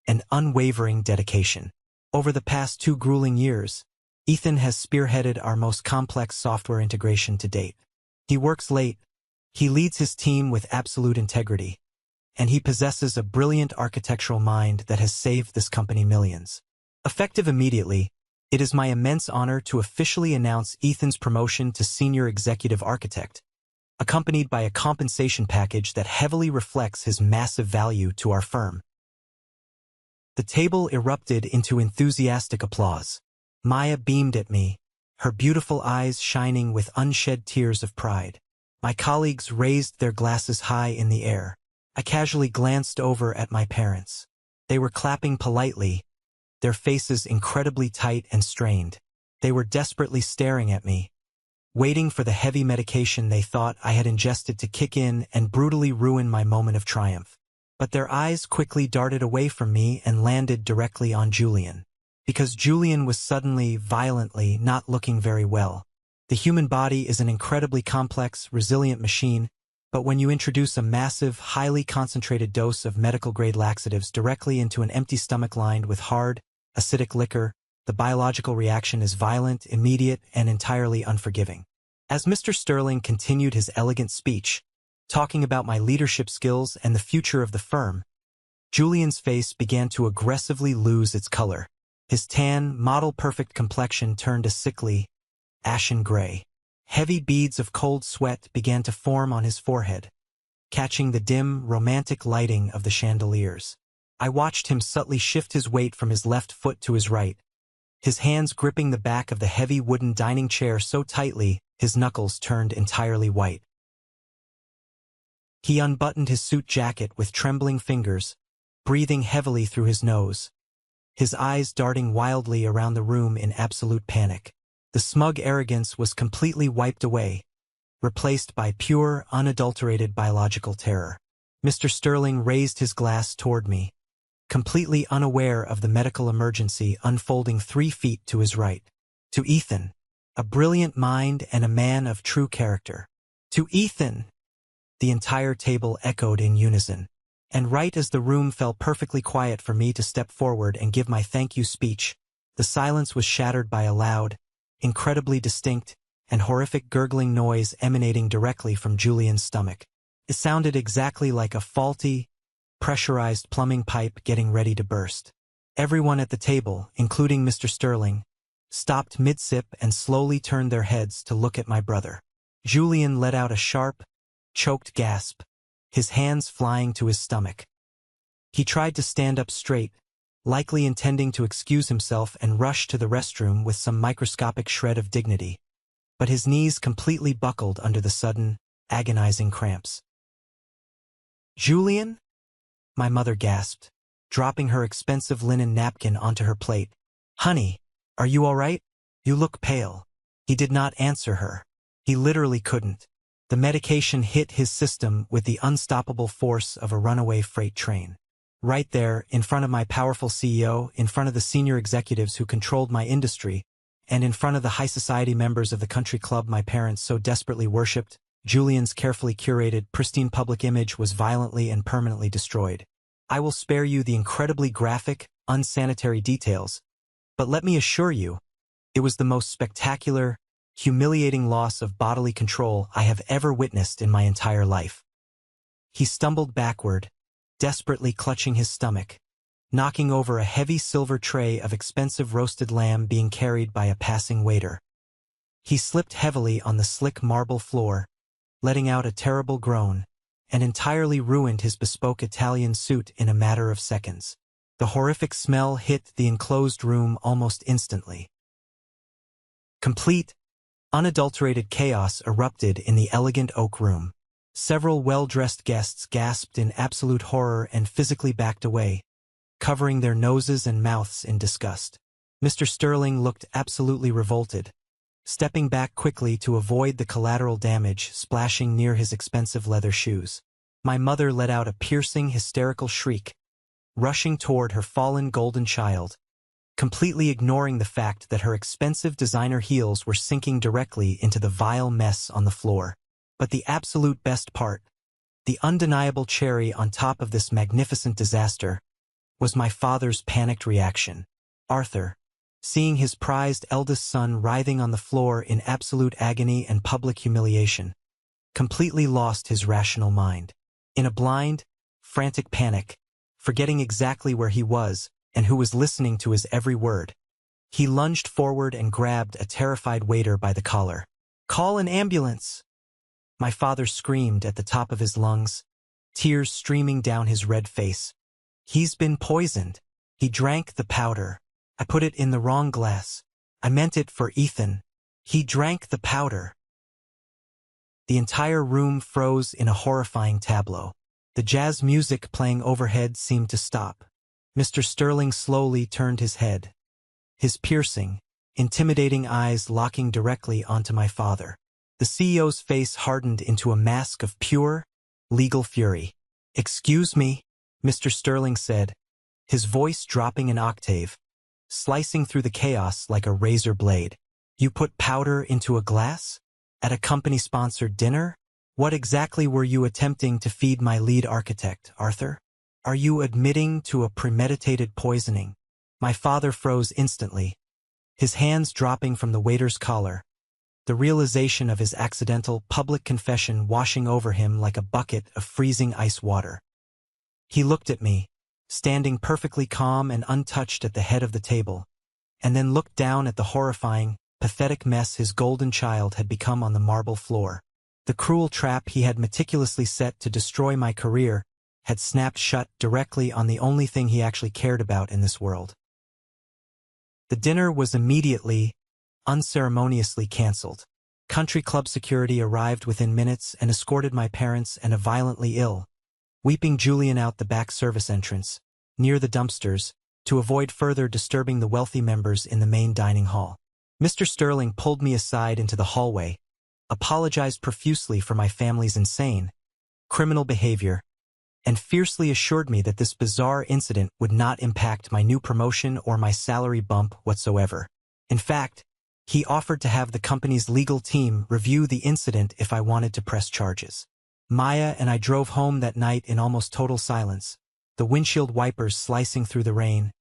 and unwavering dedication. Over the past 2 grueling years, Ethan has spearheaded our most complex software integration to date. He works late, he leads his team with absolute integrity, and he possesses a brilliant architectural mind that has saved this company millions. Effective immediately, it is my immense honor to officially announce Ethan's promotion to Senior Executive Architect, accompanied by a compensation package that heavily reflects his massive value to our firm." The table erupted into enthusiastic applause. Maya beamed at me, her beautiful eyes shining with unshed tears of pride. My colleagues raised their glasses high in the air. I casually glanced over at my parents. They were clapping politely, their faces incredibly tight and strained. They were desperately staring at me, waiting for the heavy medication they thought I had ingested to kick in and brutally ruin my moment of triumph. But their eyes quickly darted away from me and landed directly on Julian. Because Julian was suddenly, violently, not looking very well. The human body is an incredibly complex, resilient machine, but when you introduce a massive, highly concentrated dose of medical-grade laxatives directly into an empty stomach lined with hard, acidic liquor, the biological reaction is violent, immediate, and entirely unforgiving. As Mr. Sterling continued his elegant speech, talking about my leadership skills and the future of the firm, Julian's face began to aggressively lose its color. His tan, model-perfect complexion turned a sickly, ashen gray. Heavy beads of cold sweat began to form on his forehead, catching the dim, romantic lighting of the chandeliers. I watched him subtly shift his weight from his left foot to his right, his hands gripping the back of the heavy wooden dining chair so tightly his knuckles turned entirely white. He unbuttoned his suit jacket with trembling fingers, breathing heavily through his nose, his eyes darting wildly around the room in absolute panic. The smug arrogance was completely wiped away, replaced by pure, unadulterated biological terror. Mr. Sterling raised his glass toward me, completely unaware of the medical emergency unfolding 3 feet to his right. "To Ethan, a brilliant mind and a man of true character. To Ethan!" The entire table echoed in unison. And right as the room fell perfectly quiet for me to step forward and give my thank you speech, the silence was shattered by a loud, incredibly distinct, and horrific gurgling noise emanating directly from Julian's stomach. It sounded exactly like a faulty, pressurized plumbing pipe getting ready to burst. Everyone at the table, including Mr. Sterling, stopped mid-sip and slowly turned their heads to look at my brother. Julian let out a sharp, choked gasp, his hands flying to his stomach. He tried to stand up straight, likely intending to excuse himself and rush to the restroom with some microscopic shred of dignity, but his knees completely buckled under the sudden, agonizing cramps. "Julian?" my mother gasped, dropping her expensive linen napkin onto her plate. "Honey, are you all right? You look pale." He did not answer her. He literally couldn't. The medication hit his system with the unstoppable force of a runaway freight train. Right there, in front of my powerful CEO, in front of the senior executives who controlled my industry, and in front of the high society members of the country club my parents so desperately worshipped, Julian's carefully curated, pristine public image was violently and permanently destroyed. I will spare you the incredibly graphic, unsanitary details, but let me assure you, it was the most spectacular, humiliating loss of bodily control I have ever witnessed in my entire life. He stumbled backward, desperately clutching his stomach, knocking over a heavy silver tray of expensive roasted lamb being carried by a passing waiter. He slipped heavily on the slick marble floor, letting out a terrible groan, and entirely ruined his bespoke Italian suit in a matter of seconds. The horrific smell hit the enclosed room almost instantly. Complete, unadulterated chaos erupted in the elegant oak room. Several well-dressed guests gasped in absolute horror and physically backed away, covering their noses and mouths in disgust. Mr. Sterling looked absolutely revolted, stepping back quickly to avoid the collateral damage splashing near his expensive leather shoes. My mother let out a piercing, hysterical shriek, rushing toward her fallen golden child, completely ignoring the fact that her expensive designer heels were sinking directly into the vile mess on the floor. But the absolute best part, the undeniable cherry on top of this magnificent disaster, was my father's panicked reaction. Arthur, seeing his prized eldest son writhing on the floor in absolute agony and public humiliation, completely lost his rational mind. In a blind, frantic panic, forgetting exactly where he was and who was listening to his every word, he lunged forward and grabbed a terrified waiter by the collar. "Call an ambulance!" My father screamed at the top of his lungs, tears streaming down his red face. "He's been poisoned. He drank the powder. I put it in the wrong glass. I meant it for Ethan. He drank the powder." The entire room froze in a horrifying tableau. The jazz music playing overhead seemed to stop. Mr. Sterling slowly turned his head, his piercing, intimidating eyes locking directly onto my father. The CEO's face hardened into a mask of pure, legal fury. "Excuse me," Mr. Sterling said, his voice dropping an octave, slicing through the chaos like a razor blade. "You put powder into a glass? At a company-sponsored dinner? What exactly were you attempting to feed my lead architect, Arthur? Are you admitting to a premeditated poisoning?" My father froze instantly, his hands dropping from the waiter's collar, the realization of his accidental public confession washing over him like a bucket of freezing ice water. He looked at me, standing perfectly calm and untouched at the head of the table, and then looked down at the horrifying, pathetic mess his golden child had become on the marble floor. The cruel trap he had meticulously set to destroy my career had snapped shut directly on the only thing he actually cared about in this world. The dinner was immediately, unceremoniously canceled. Country club security arrived within minutes and escorted my parents and a violently ill, weeping Julian out the back service entrance, near the dumpsters, to avoid further disturbing the wealthy members in the main dining hall. Mr. Sterling pulled me aside into the hallway, apologized profusely for my family's insane, criminal behavior, and fiercely assured me that this bizarre incident would not impact my new promotion or my salary bump whatsoever. In fact, he offered to have the company's legal team review the incident if I wanted to press charges. Maya and I drove home that night in almost total silence, the windshield wipers slicing through the rain,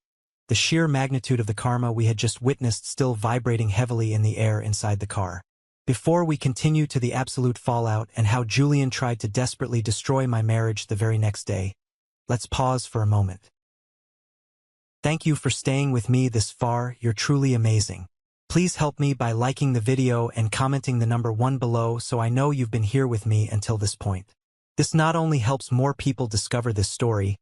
the sheer magnitude of the karma we had just witnessed still vibrating heavily in the air inside the car. Before we continue to the absolute fallout and how Julian tried to desperately destroy my marriage the very next day, let's pause for a moment. Thank you for staying with me this far. You're truly amazing. Please help me by liking the video and commenting the number 1 below so I know you've been here with me until this point. This not only helps more people discover this story,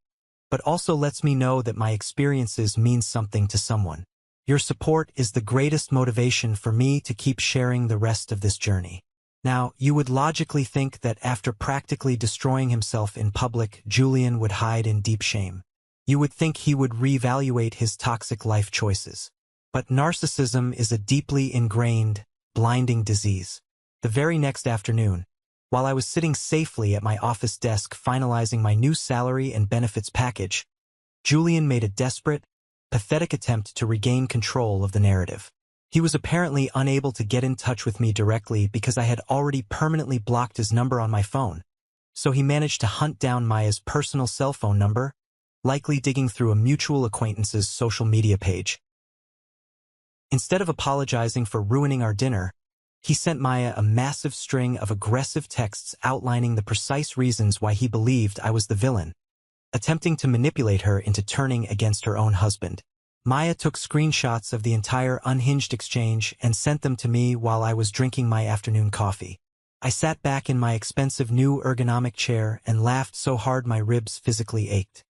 but also lets me know that my experiences mean something to someone. Your support is the greatest motivation for me to keep sharing the rest of this journey. Now, you would logically think that after practically destroying himself in public, Julian would hide in deep shame. You would think he would reevaluate his toxic life choices. But narcissism is a deeply ingrained, blinding disease. The very next afternoon, while I was sitting safely at my office desk finalizing my new salary and benefits package, Julian made a desperate, pathetic attempt to regain control of the narrative. He was apparently unable to get in touch with me directly because I had already permanently blocked his number on my phone, so he managed to hunt down Maya's personal cell phone number, likely digging through a mutual acquaintance's social media page. Instead of apologizing for ruining our dinner, he sent Maya a massive string of aggressive texts outlining the precise reasons why he believed I was the villain, attempting to manipulate her into turning against her own husband. Maya took screenshots of the entire unhinged exchange and sent them to me while I was drinking my afternoon coffee. I sat back in my expensive new ergonomic chair and laughed so hard my ribs physically ached.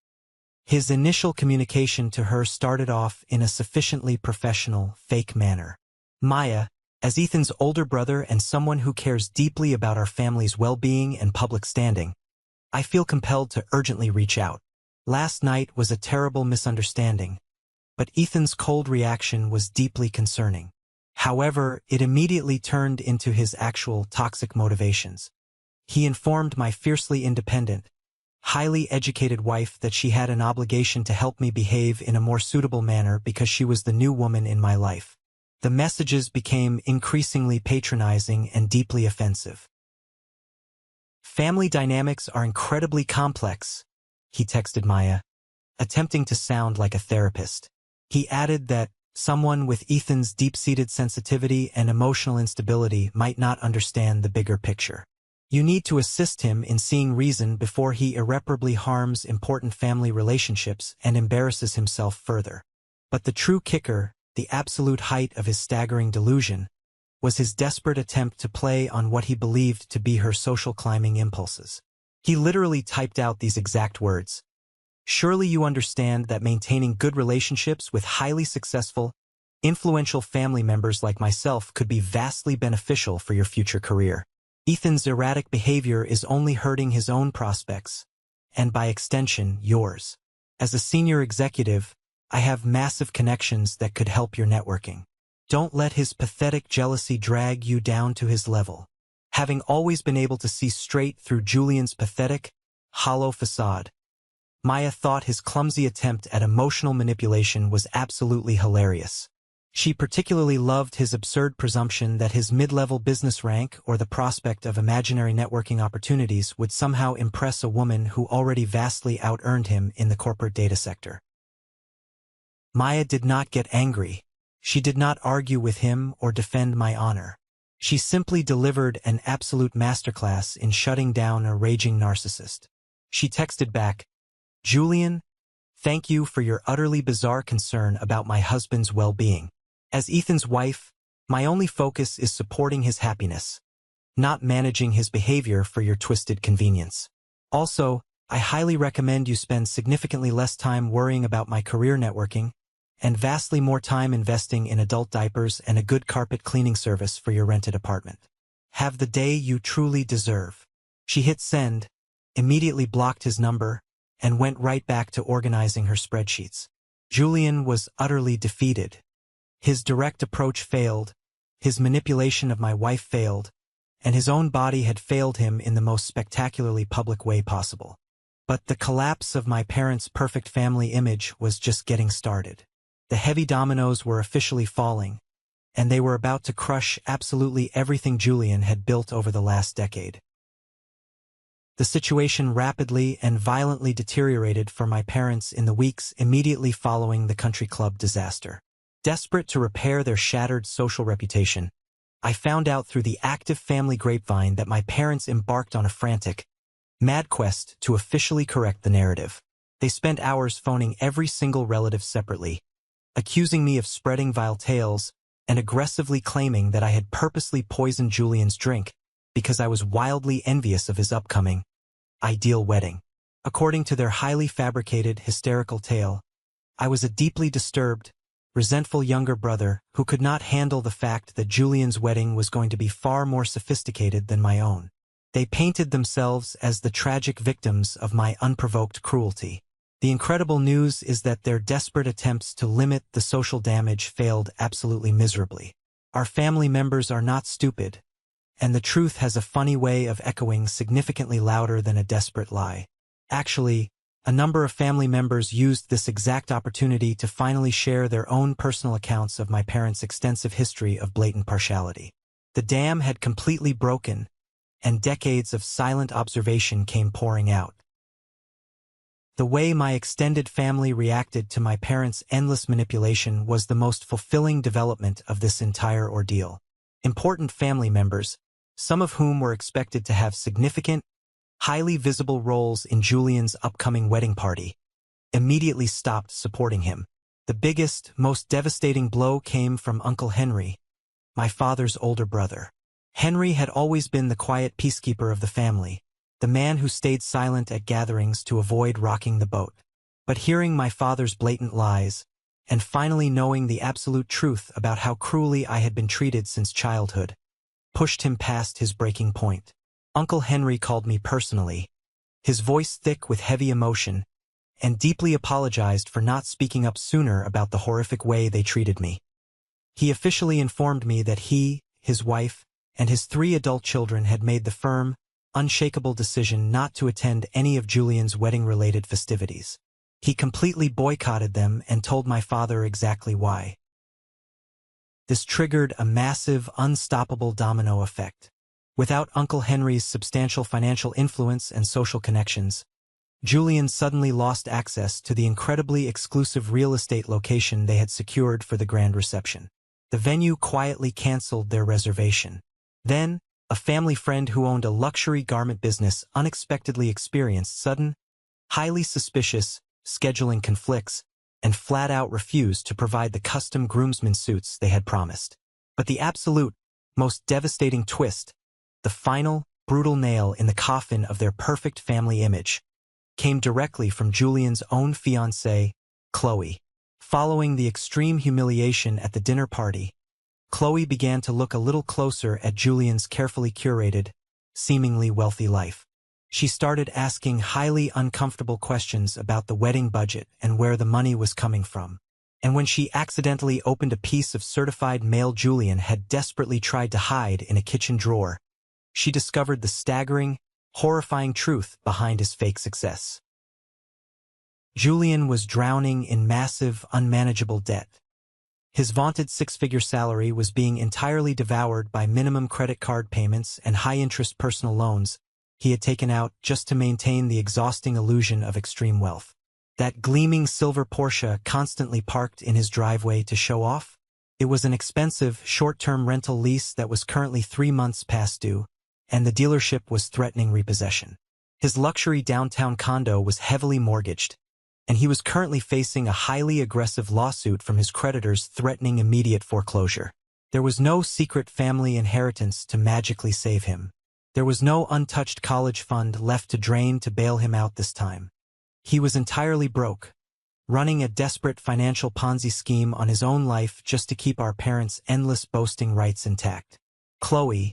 His initial communication to her started off in a sufficiently professional, fake manner. Maya, as Ethan's older brother and someone who cares deeply about our family's well-being and public standing, I feel compelled to urgently reach out. Last night was a terrible misunderstanding. but Ethan's cold reaction was deeply concerning. However, it immediately turned into his actual toxic motivations. He informed my fiercely independent, highly educated wife that she had an obligation to help me behave in a more suitable manner because she was the new woman in my life. The messages became increasingly patronizing and deeply offensive. "Family dynamics are incredibly complex," he texted Maya, attempting to sound like a therapist. He added that someone with Ethan's deep-seated sensitivity and emotional instability might not understand the bigger picture. "You need to assist him in seeing reason before he irreparably harms important family relationships and embarrasses himself further." But the true kicker, the absolute height of his staggering delusion, was his desperate attempt to play on what he believed to be her social climbing impulses. He literally typed out these exact words. "Surely you understand that maintaining good relationships with highly successful, influential family members like myself could be vastly beneficial for your future career. Ethan's erratic behavior is only hurting his own prospects, and by extension, yours. As a senior executive, I have massive connections that could help your networking. Don't let his pathetic jealousy drag you down to his level." Having always been able to see straight through Julian's pathetic, hollow facade, Maya thought his clumsy attempt at emotional manipulation was absolutely hilarious. She particularly loved his absurd presumption that his mid-level business rank or the prospect of imaginary networking opportunities would somehow impress a woman who already vastly out-earned him in the corporate data sector. Maya did not get angry. She did not argue with him or defend my honor. She simply delivered an absolute masterclass in shutting down a raging narcissist. She texted back, "Julian, thank you for your utterly bizarre concern about my husband's well-being. As Ethan's wife, my only focus is supporting his happiness, not managing his behavior for your twisted convenience. Also, I highly recommend you spend significantly less time worrying about my career networking and vastly more time investing in adult diapers and a good carpet cleaning service for your rented apartment. Have the day you truly deserve." She hit send, immediately blocked his number, and went right back to organizing her spreadsheets. Julian was utterly defeated. His direct approach failed, his manipulation of my wife failed, and his own body had failed him in the most spectacularly public way possible. But the collapse of my parents' perfect family image was just getting started. The heavy dominoes were officially falling, and they were about to crush absolutely everything Julian had built over the last decade. The situation rapidly and violently deteriorated for my parents in the weeks immediately following the country club disaster. Desperate to repair their shattered social reputation, I found out through the active family grapevine that my parents embarked on a frantic, mad quest to officially correct the narrative. They spent hours phoning every single relative separately, accusing me of spreading vile tales and aggressively claiming that I had purposely poisoned Julian's drink because I was wildly envious of his upcoming, ideal wedding. According to their highly fabricated, hysterical tale, I was a deeply disturbed, resentful younger brother who could not handle the fact that Julian's wedding was going to be far more sophisticated than my own. They painted themselves as the tragic victims of my unprovoked cruelty. The incredible news is that their desperate attempts to limit the social damage failed absolutely miserably. Our family members are not stupid, and the truth has a funny way of echoing significantly louder than a desperate lie. Actually, a number of family members used this exact opportunity to finally share their own personal accounts of my parents' extensive history of blatant partiality. The dam had completely broken, and decades of silent observation came pouring out. The way my extended family reacted to my parents' endless manipulation was the most fulfilling development of this entire ordeal. Important family members, some of whom were expected to have significant, highly visible roles in Julian's upcoming wedding party, immediately stopped supporting him. The biggest, most devastating blow came from Uncle Henry, my father's older brother. Henry had always been the quiet peacekeeper of the family, the man who stayed silent at gatherings to avoid rocking the boat. But hearing my father's blatant lies, and finally knowing the absolute truth about how cruelly I had been treated since childhood, pushed him past his breaking point. Uncle Henry called me personally, his voice thick with heavy emotion, and deeply apologized for not speaking up sooner about the horrific way they treated me. He officially informed me that he, his wife, and his 3 adult children had made the firm, unshakable decision not to attend any of Julian's wedding-related festivities. He completely boycotted them and told my father exactly why. This triggered a massive, unstoppable domino effect. Without Uncle Henry's substantial financial influence and social connections, Julian suddenly lost access to the incredibly exclusive real estate location they had secured for the grand reception. The venue quietly canceled their reservation. Then, a family friend who owned a luxury garment business unexpectedly experienced sudden, highly suspicious scheduling conflicts and flat-out refused to provide the custom groomsmen suits they had promised. But the absolute, most devastating twist, the final, brutal nail in the coffin of their perfect family image, came directly from Julian's own fiancée, Qley. Following the extreme humiliation at the dinner party, Qley began to look a little closer at Julian's carefully curated, seemingly wealthy life. She started asking highly uncomfortable questions about the wedding budget and where the money was coming from. And when she accidentally opened a piece of certified mail Julian had desperately tried to hide in a kitchen drawer, she discovered the staggering, horrifying truth behind his fake success. Julian was drowning in massive, unmanageable debt. His vaunted 6-figure salary was being entirely devoured by minimum credit card payments and high-interest personal loans he had taken out just to maintain the exhausting illusion of extreme wealth. That gleaming silver Porsche constantly parked in his driveway to show off? It was an expensive, short-term rental lease that was currently 3 months past due, and the dealership was threatening repossession. His luxury downtown condo was heavily mortgaged, and he was currently facing a highly aggressive lawsuit from his creditors threatening immediate foreclosure. There was no secret family inheritance to magically save him. There was no untouched college fund left to drain to bail him out this time. He was entirely broke, running a desperate financial Ponzi scheme on his own life just to keep our parents' endless boasting rights intact. Qley,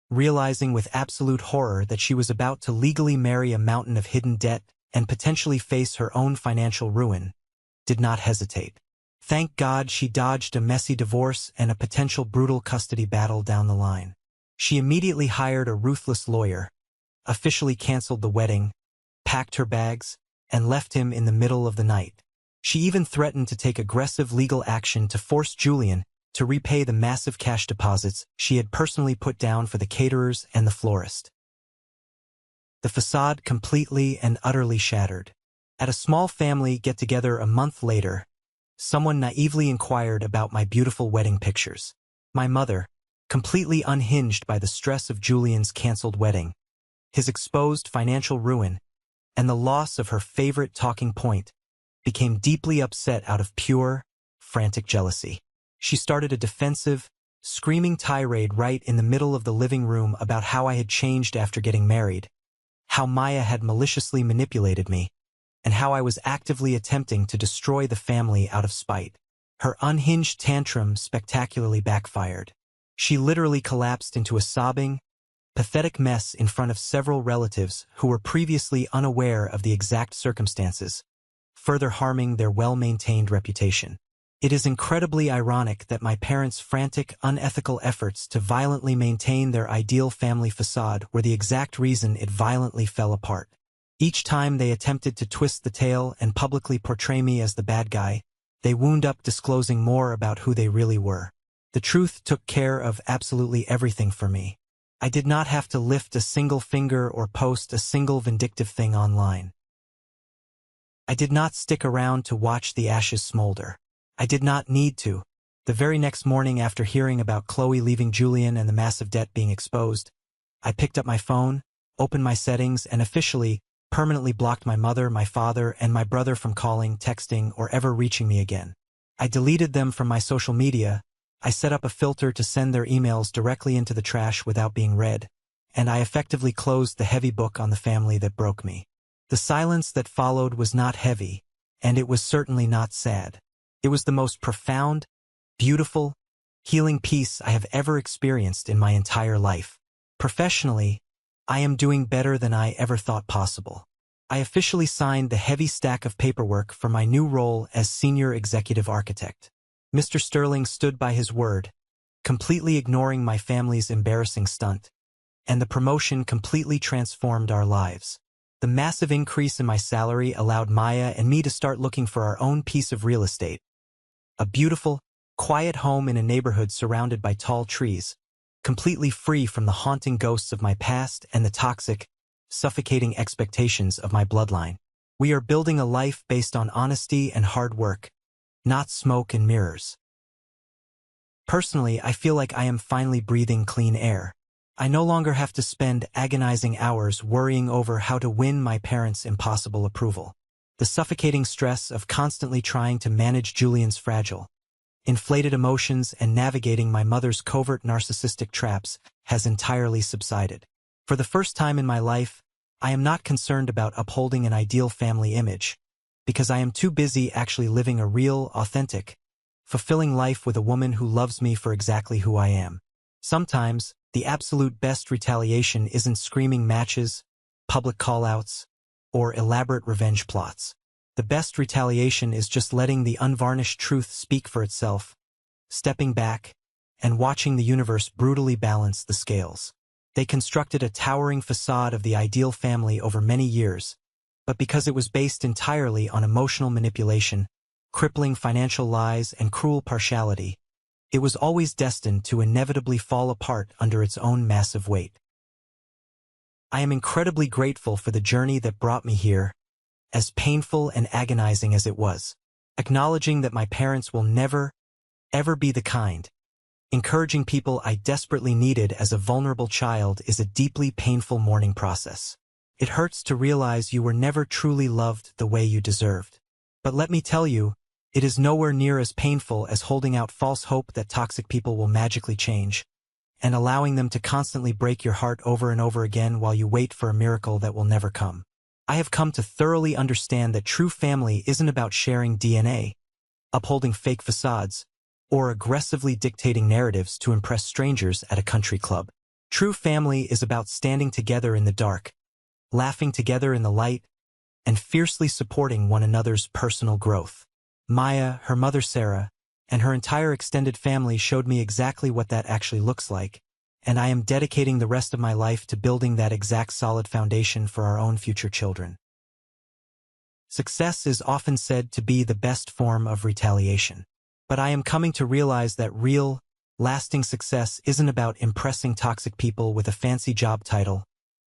realizing with absolute horror that she was about to legally marry a mountain of hidden debt and potentially face her own financial ruin, did not hesitate. Thank God she dodged a messy divorce and a potential brutal custody battle down the line. She immediately hired a ruthless lawyer, officially canceled the wedding, packed her bags, and left him in the middle of the night. She even threatened to take aggressive legal action to force Julian to repay the massive cash deposits she had personally put down for the caterers and the florist. The facade completely and utterly shattered. At a small family get-together a month later, someone naively inquired about my beautiful wedding pictures. My mother, completely unhinged by the stress of Julian's canceled wedding, his exposed financial ruin, and the loss of her favorite talking point, became deeply upset out of pure, frantic jealousy. She started a defensive, screaming tirade right in the middle of the living room about how I had changed after getting married, how Maya had maliciously manipulated me, and how I was actively attempting to destroy the family out of spite. Her unhinged tantrum spectacularly backfired. She literally collapsed into a sobbing, pathetic mess in front of several relatives who were previously unaware of the exact circumstances, further harming their well-maintained reputation. It is incredibly ironic that my parents' frantic, unethical efforts to violently maintain their ideal family facade were the exact reason it violently fell apart. Each time they attempted to twist the tale and publicly portray me as the bad guy, they wound up disclosing more about who they really were. The truth took care of absolutely everything for me. I did not have to lift a single finger or post a single vindictive thing online. I did not stick around to watch the ashes smolder. I did not need to. The very next morning after hearing about Qley leaving Julian and the massive debt being exposed, I picked up my phone, opened my settings, and officially, permanently blocked my mother, my father, and my brother from calling, texting, or ever reaching me again. I deleted them from my social media. I set up a filter to send their emails directly into the trash without being read, and I effectively closed the heavy book on the family that broke me. The silence that followed was not heavy, and it was certainly not sad. It was the most profound, beautiful, healing peace I have ever experienced in my entire life. Professionally, I am doing better than I ever thought possible. I officially signed the heavy stack of paperwork for my new role as Senior Executive Architect. Mr. Sterling stood by his word, completely ignoring my family's embarrassing stunt, and the promotion completely transformed our lives. The massive increase in my salary allowed Maya and me to start looking for our own piece of real estate. A beautiful, quiet home in a neighborhood surrounded by tall trees, completely free from the haunting ghosts of my past and the toxic, suffocating expectations of my bloodline. We are building a life based on honesty and hard work, not smoke and mirrors. Personally, I feel like I am finally breathing clean air. I no longer have to spend agonizing hours worrying over how to win my parents' impossible approval. The suffocating stress of constantly trying to manage Julian's fragile, inflated emotions and navigating my mother's covert narcissistic traps has entirely subsided. For the first time in my life, I am not concerned about upholding an ideal family image, because I am too busy actually living a real, authentic, fulfilling life with a woman who loves me for exactly who I am. Sometimes, the absolute best retaliation isn't screaming matches, public call-outs, or elaborate revenge plots. The best retaliation is just letting the unvarnished truth speak for itself, stepping back, and watching the universe brutally balance the scales. They constructed a towering facade of the ideal family over many years, but because it was based entirely on emotional manipulation, crippling financial lies, and cruel partiality, it was always destined to inevitably fall apart under its own massive weight. I am incredibly grateful for the journey that brought me here, as painful and agonizing as it was. Acknowledging that my parents will never, ever be the kind, encouraging people I desperately needed as a vulnerable child is a deeply painful mourning process. It hurts to realize you were never truly loved the way you deserved. But let me tell you, it is nowhere near as painful as holding out false hope that toxic people will magically change, and allowing them to constantly break your heart over and over again while you wait for a miracle that will never come. I have come to thoroughly understand that true family isn't about sharing DNA, upholding fake facades, or aggressively dictating narratives to impress strangers at a country club. True family is about standing together in the dark, laughing together in the light, and fiercely supporting one another's personal growth. Maya, her mother Sarah, and her entire extended family showed me exactly what that actually looks like, and I am dedicating the rest of my life to building that exact solid foundation for our own future children. Success is often said to be the best form of retaliation, but I am coming to realize that real, lasting success isn't about impressing toxic people with a fancy job title,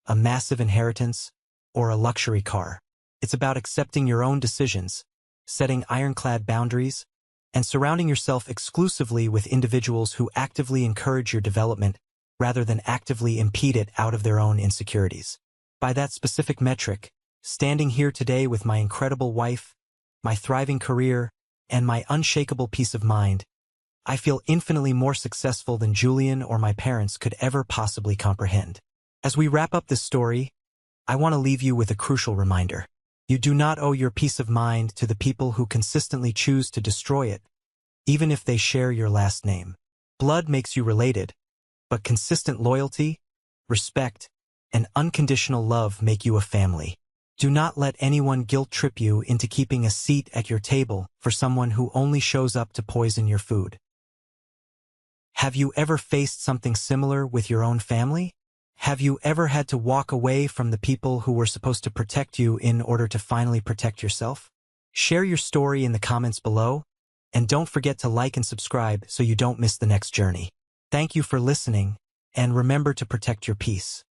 a massive inheritance, or a luxury car. It's about accepting your own decisions, setting ironclad boundaries, and surrounding yourself exclusively with individuals who actively encourage your development rather than actively impede it out of their own insecurities. By that specific metric, standing here today with my incredible wife, my thriving career, and my unshakable peace of mind, I feel infinitely more successful than Julian or my parents could ever possibly comprehend. As we wrap up this story, I want to leave you with a crucial reminder. You do not owe your peace of mind to the people who consistently choose to destroy it, even if they share your last name. Blood makes you related, but consistent loyalty, respect, and unconditional love make you a family. Do not let anyone guilt-trip you into keeping a seat at your table for someone who only shows up to poison your food. Have you ever faced something similar with your own family? Have you ever had to walk away from the people who were supposed to protect you in order to finally protect yourself? Share your story in the comments below, and don't forget to like and subscribe so you don't miss the next journey. Thank you for listening, and remember to protect your peace.